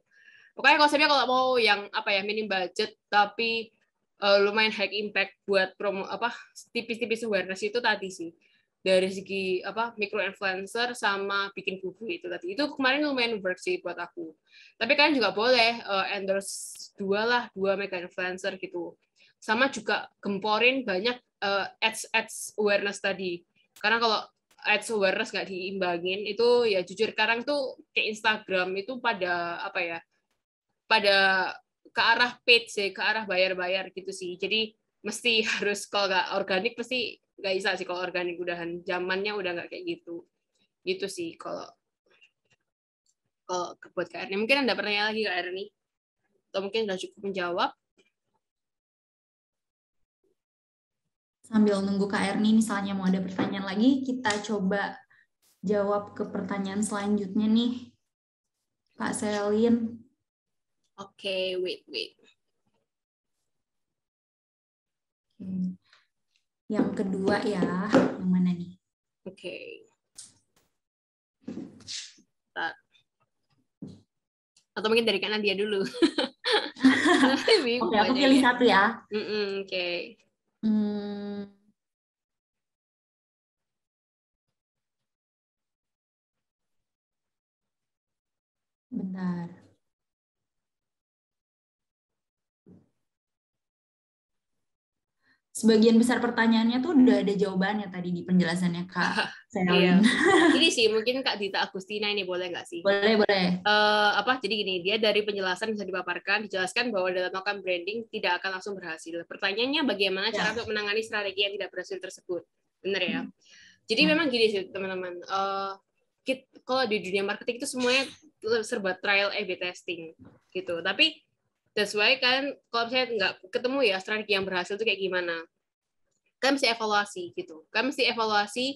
Pokoknya konsepnya kalau mau yang minim budget tapi lumayan high impact buat promo tipis-tipis awareness itu tadi sih. Dari segi micro influencer sama bikin buku itu tadi. Itu kemarin lumayan work sih buat aku. Tapi kalian juga boleh endorse dua mega influencer gitu. Sama juga gemporin banyak ads awareness tadi. Karena kalau ads awareness nggak diimbangin itu ya jujur sekarang tuh kayak Instagram itu pada pada ke arah paid sih, ke arah bayar-bayar gitu sih. Jadi mesti harus kalau nggak organik pasti nggak bisa sih kalau organik udahan zamannya udah nggak kayak gitu. Gitu sih kalau kalau buat Kak Erni. Mungkin ada pertanyaan lagi Kak Erni? Atau mungkin udah cukup menjawab? Sambil nunggu Kak Erni misalnya mau ada pertanyaan lagi, kita coba jawab ke pertanyaan selanjutnya nih, Kak Selin. Oke, wait. Yang kedua ya, yang mana nih? Oke. Atau mungkin dari Kak Nadia dulu. Oke, aku pilih satu ya. Oke. Bentar. Sebagian besar pertanyaannya tuh udah ada jawabannya tadi di penjelasannya Kak Iya. Selin. Ini sih mungkin Kak Dita Agustina ini boleh nggak sih? Boleh. Jadi gini, dia dari penjelasan bisa dipaparkan, dijelaskan bahwa dalam melakukan branding tidak akan langsung berhasil. Pertanyaannya bagaimana cara untuk menangani strategi yang tidak berhasil tersebut? Benar ya? Jadi memang gini sih teman-teman, kalau di dunia marketing itu semuanya serba trial A/B testing gitu. Tapi that's why kan kalau misalnya nggak ketemu ya strategi yang berhasil itu kayak gimana, kalian mesti evaluasi gitu. Kalian mesti evaluasi.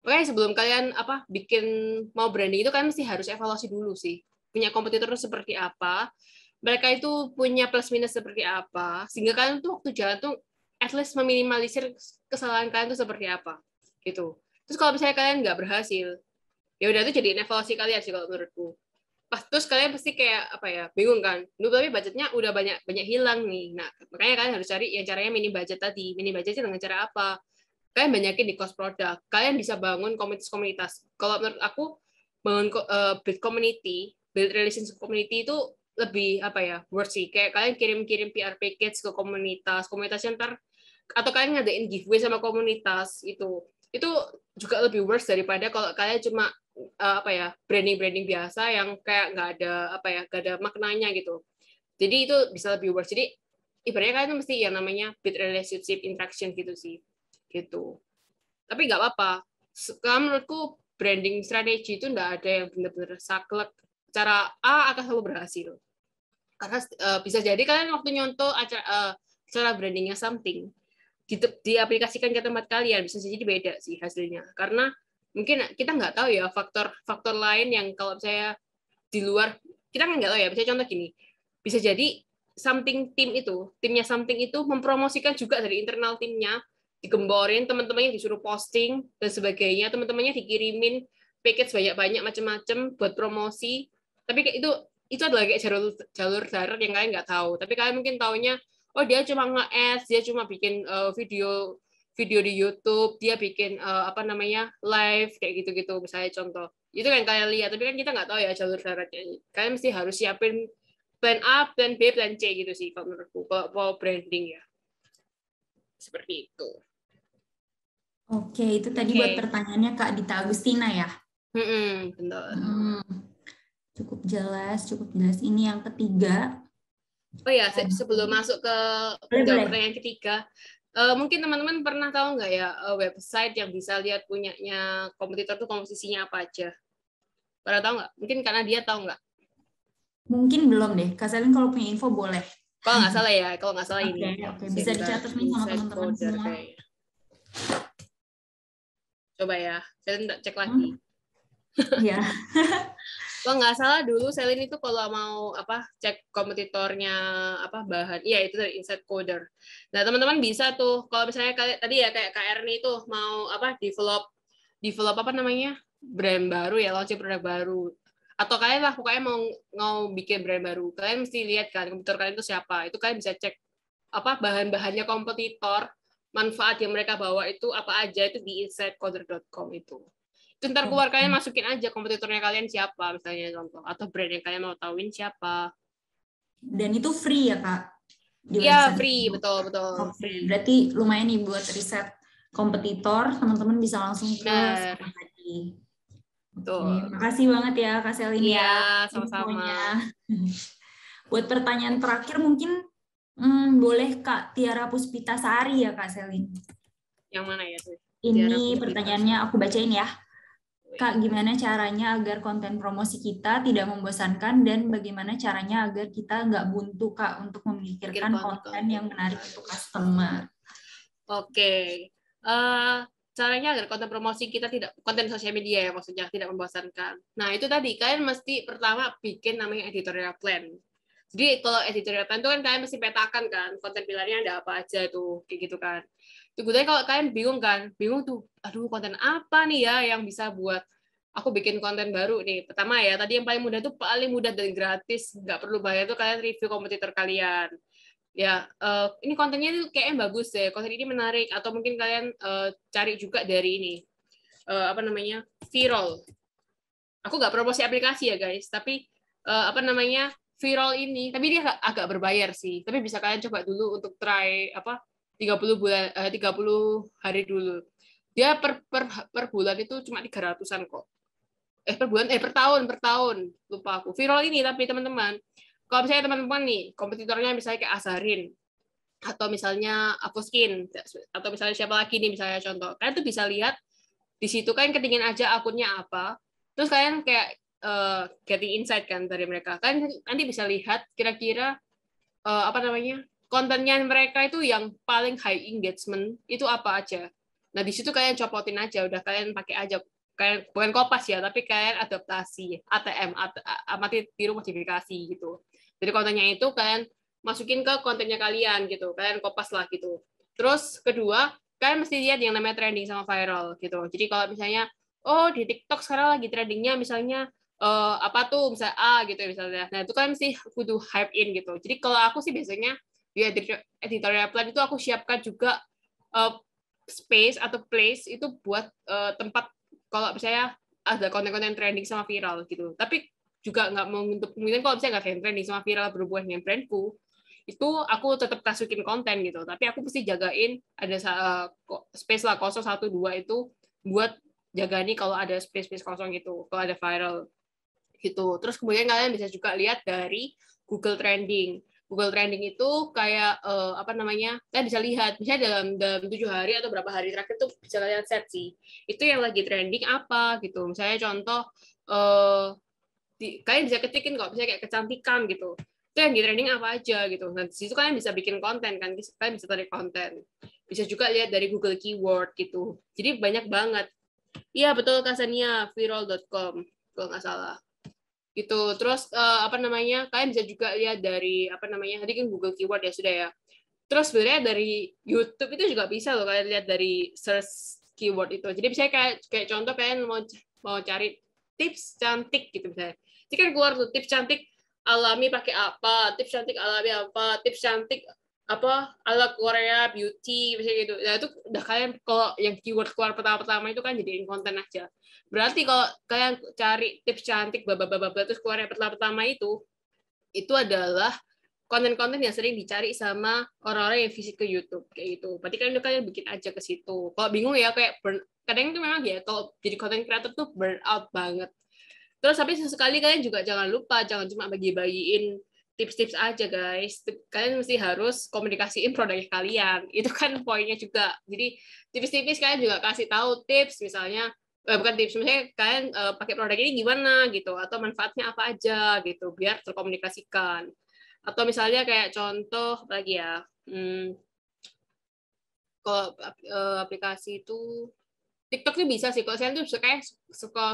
Pokoknya sebelum kalian bikin mau branding itu kalian mesti harus evaluasi dulu sih. Punya kompetitor itu seperti apa, mereka itu punya plus minus seperti apa, sehingga kalian tuh waktu jalan tuh at least meminimalisir kesalahan kalian tuh seperti apa gitu. Terus kalau misalnya kalian nggak berhasil, ya udah itu jadiin evaluasi kalian sih kalau menurutku. Terus kalian pasti kayak bingung kan, tapi budgetnya udah banyak hilang nih. Nah makanya kalian harus cari yang caranya minim budget tadi. Minim budgetnya dengan cara apa? Kalian banyakin di cost produk. Kalian bisa bangun komunitas-komunitas. Kalau menurut aku bangun build relationship community itu lebih worth sih. Kayak kalian kirim-kirim PR package ke komunitas yang atau kalian ngadain giveaway sama komunitas itu juga lebih worth daripada kalau kalian cuma branding biasa yang kayak nggak ada nggak ada maknanya gitu. Jadi itu bisa lebih worth. Jadi ibaratnya kalian mesti yang namanya build relationship interaction gitu sih gitu. Tapi nggak apa-apa. Kalau menurutku branding strategi itu nggak ada yang benar-benar saklek cara A akan selalu berhasil. Karena bisa jadi kalian waktu nyontoh cara brandingnya something diaplikasikan ke tempat kalian bisa jadi beda sih hasilnya. Karena mungkin kita nggak tahu ya faktor lain yang kalau saya di luar kita kan nggak tahu ya. Misalnya contoh gini, bisa jadi timnya something itu mempromosikan juga dari internal timnya, digemborin teman-temannya disuruh posting dan sebagainya, teman-temannya dikirimin package banyak-banyak macam-macam buat promosi. Tapi kayak itu adalah kayak jalur darat yang kalian nggak tahu. Tapi kalian mungkin taunya oh dia cuma nge-ads, dia cuma bikin video di YouTube, dia bikin live kayak gitu-gitu misalnya contoh. Itu kan kalian lihat, tapi kan kita nggak tahu ya jalur daratnya. Kalian mesti harus siapin plan A, plan B, plan C gitu sih kalau menurutku kalau branding ya. Seperti itu. Oke, itu tadi buat pertanyaannya Kak Dita Agustina ya. Betul. Cukup jelas. Ini yang ketiga. Oh ya, sebelum masuk ke pertanyaan ketiga, mungkin teman-teman pernah tahu nggak ya website yang bisa lihat punyanya kompetitor tuh komposisinya apa aja? Pada tahu nggak? Mungkin karena dia tahu nggak? Mungkin belum deh. Kak Selin kalau punya info boleh. Kalau nggak salah ya, kalau nggak salah ini. Oke. Bisa dicatat nih sama Inside teman-teman Coder semua. kayaknya. Coba ya, saya cek lagi. Iya. Kalau nggak salah dulu Selin itu kalau mau cek kompetitornya bahan, iya itu dari Inside Coder. Nah teman-teman bisa tuh kalau misalnya tadi ya kayak KR nih tuh mau develop brand baru ya, launching produk baru. Atau kalian lah pokoknya mau bikin brand baru, kalian mesti lihat kan kompetitor kalian itu siapa. Itu kalian bisa cek bahan-bahannya kompetitor, manfaat yang mereka bawa itu apa aja, itu di insidecoder.com itu ntar keluar kalian masukin aja kompetitornya kalian siapa misalnya contoh, atau brand yang kalian mau tahuin siapa. Dan itu free ya Kak? Iya free, betul. Free. Berarti lumayan nih buat riset kompetitor, teman-teman bisa langsung ke sana tadi. Oke, makasih banget ya Kak Selin ya. Iya, sama-sama. Buat pertanyaan terakhir mungkin boleh Kak Tiara Puspitasari ya Kak Selin. Yang mana ya tuh? Ini pertanyaannya aku bacain ya. Kak, gimana caranya agar konten promosi kita tidak membosankan dan bagaimana caranya agar kita nggak buntu Kak untuk memikirkan konten yang menarik untuk customer? Oke. Caranya agar konten promosi kita konten sosial media ya maksudnya tidak membosankan. Nah itu tadi kalian mesti pertama bikin namanya editorial plan. Jadi kalau editorial plan itu kan kalian mesti petakan kan konten pilarnya ada apa aja tuh kayak gitu kan. Sebetulnya kalau kalian bingung tuh, aduh konten apa nih ya yang bisa buat aku bikin konten baru nih. Pertama ya, tadi yang paling mudah dan gratis, nggak perlu bayar tuh kalian review kompetitor kalian. Ya, ini kontennya tuh kayaknya bagus deh, konten ini menarik. Atau mungkin kalian cari juga dari ini, viral. Aku nggak promosi aplikasi ya guys, tapi viral ini, tapi dia agak berbayar sih. Tapi bisa kalian coba dulu untuk try 30 hari dulu. Dia per bulan itu cuma 300-an kok. Per tahun. Lupa aku. Viral ini tapi teman-teman. Kalau misalnya teman-teman nih, kompetitornya misalnya kayak Azarin atau misalnya Aquaskin atau misalnya siapa lagi nih misalnya contoh. Kalian tuh bisa lihat di situ kalian ketingin aja akunnya apa. Terus kalian kayak getting insight kan dari mereka. Kalian nanti bisa lihat kira-kira kontennya mereka itu yang paling high engagement itu apa aja. Nah, di situ kalian copotin aja, udah kalian pakai aja. Kalian bukan kopas ya, tapi kalian adaptasi ATM, amati tiru modifikasi gitu. Jadi kontennya itu kalian masukin ke kontennya kalian gitu. Kalian kopas lah gitu. Terus kedua, kalian mesti lihat yang namanya trending sama viral gitu. Jadi kalau misalnya di TikTok sekarang lagi trendingnya misalnya apa tuh misalnya A gitu misalnya. Nah, itu kan mesti kudu hype in gitu. Jadi kalau aku sih biasanya di editorial plan itu aku siapkan juga space atau place itu buat tempat kalau misalnya ada konten-konten trending sama viral gitu. Tapi juga nggak mau untuk mungkin kalau misalnya nggak trending sama viral berhubungan dengan brandku, itu aku tetap masukin konten gitu. Tapi aku mesti jagain ada space lah 012 itu buat jaga nih kalau ada space kosong gitu, kalau ada viral gitu. Terus kemudian kalian bisa juga lihat dari Google Trending. Google Trending itu kayak kalian bisa lihat misalnya dalam 7 hari atau berapa hari terakhir tuh bisa kalian set sih itu yang lagi trending apa gitu. Misalnya contoh kalian bisa ketikin kok misalnya kayak kecantikan gitu, itu yang di trending apa aja gitu. Nah di situ kalian bisa bikin konten kan, kalian bisa tarik konten. Bisa juga lihat dari Google Keyword gitu, jadi banyak banget. Iya betul Kasania, viral.com kalau nggak salah gitu. Terus kalian bisa juga lihat dari tadi kan Google Keyword ya sudah ya. Terus sebenarnya dari YouTube itu juga bisa loh kalian lihat dari search keyword itu. Jadi misalnya kayak contoh kalian mau cari tips cantik gitu misalnya. Jadi kan keluar tuh tips cantik alami pakai apa, tips cantik alami apa, tips cantik ala Korea beauty misalnya gitu. Nah itu udah kalian kalau yang keyword keluar pertama-pertama itu kan jadiin konten aja. Berarti kalau kalian cari tips cantik terus keluar yang pertama itu adalah konten-konten yang sering dicari sama orang-orang yang visit ke YouTube kayak gitu. Berarti kalian bikin aja ke situ. Kalau bingung ya kayak kadang itu memang ya kalau jadi konten kreator tuh burn out banget. Terus tapi sesekali kalian juga jangan lupa jangan cuma bagi-bagiin tips-tips aja guys. Kalian mesti harus komunikasiin produknya kalian. Itu kan poinnya juga. Jadi tipis-tipis kalian juga kasih tahu tips misalnya bukan tips, misalnya kalian pakai produk ini gimana gitu, atau manfaatnya apa aja gitu, biar terkomunikasikan. Atau misalnya kayak contoh lagi ya, kalau aplikasi itu TikTok tuh bisa sih. Kalau saya tuh suka kayak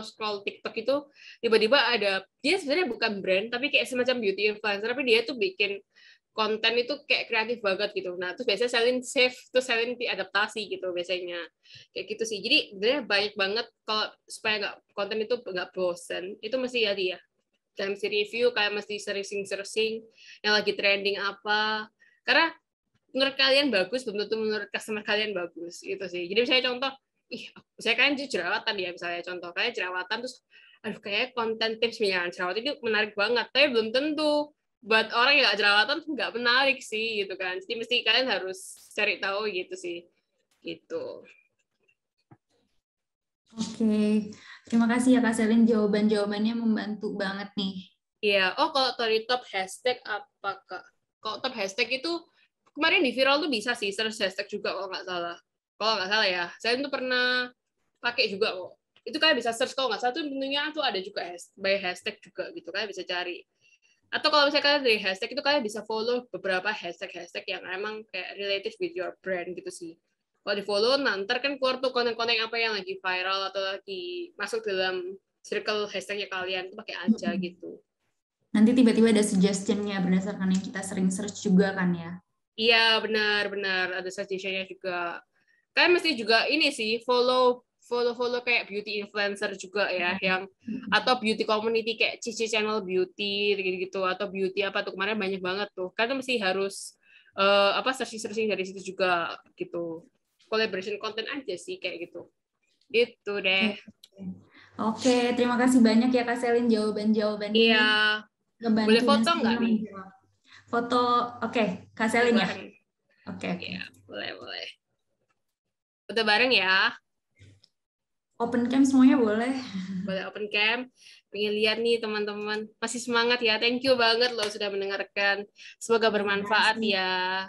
scroll TikTok itu tiba-tiba ada, dia sebenarnya bukan brand tapi kayak semacam beauty influencer, tapi dia tuh bikin konten itu kayak kreatif banget gitu. Nah, terus biasanya Selin save, terus Selin diadaptasi gitu biasanya. Kayak gitu sih. Jadi sebenarnya banyak banget kalau supaya nggak konten itu nggak bosen, itu mesti ya dia. Kayak mesti review, kayak mesti searching yang lagi trending apa. Karena menurut kalian bagus, belum tentu menurut customer kalian bagus gitu sih. Jadi misalnya contoh, saya kan jerawatan ya, misalnya contoh kayak jerawatan terus aduh kayak konten tips penyelenggaraan jerawat itu menarik banget, tapi belum tentu buat orang yang nggak jerawatan tuh nggak menarik sih gitu kan. Jadi mesti kalian harus cari tahu gitu sih gitu. Oke, terima kasih ya Kak Selin, jawabannya membantu banget nih. Iya, kalau dari top hashtag apa Kak? Kalau top hashtag itu kemarin di viral tuh bisa sih search hashtag juga kalau nggak salah. Kalau nggak salah ya, saya tuh pernah pakai juga kok. Itu kayak bisa search, kalau nggak salah tuh tentunya tuh ada juga by hashtag juga gitu, kayak bisa cari. Atau kalau misalnya kalian dari hashtag itu kalian bisa follow beberapa hashtag yang emang kayak related with your brand gitu sih. Kalau di follow, nanti kan keluar tuh konten-konten apa yang lagi viral atau lagi masuk dalam circle hashtagnya kalian, itu pakai aja gitu. Nanti tiba-tiba ada suggestion-nya berdasarkan yang kita sering search juga kan ya? Iya, benar-benar ada suggestion-nya juga. Kalian mesti juga ini sih follow kayak beauty influencer juga ya, yang atau beauty community kayak Cici Channel Beauty gitu, atau beauty apa tuh kemarin banyak banget tuh. Kalian mesti harus searching dari situ juga gitu. Collaboration content aja sih kayak gitu. Gitu deh. Oke, terima kasih banyak ya Kak Selin jawaban-jawabannya. Iya. Boleh foto nggak nih? Foto, oke, Kak Selin ya. Oke. Iya, boleh. Foto bareng ya. Open cam semuanya boleh. Boleh open cam. Pengen lihat nih teman-teman. Masih semangat ya. Thank you banget loh sudah mendengarkan. Semoga bermanfaat ya.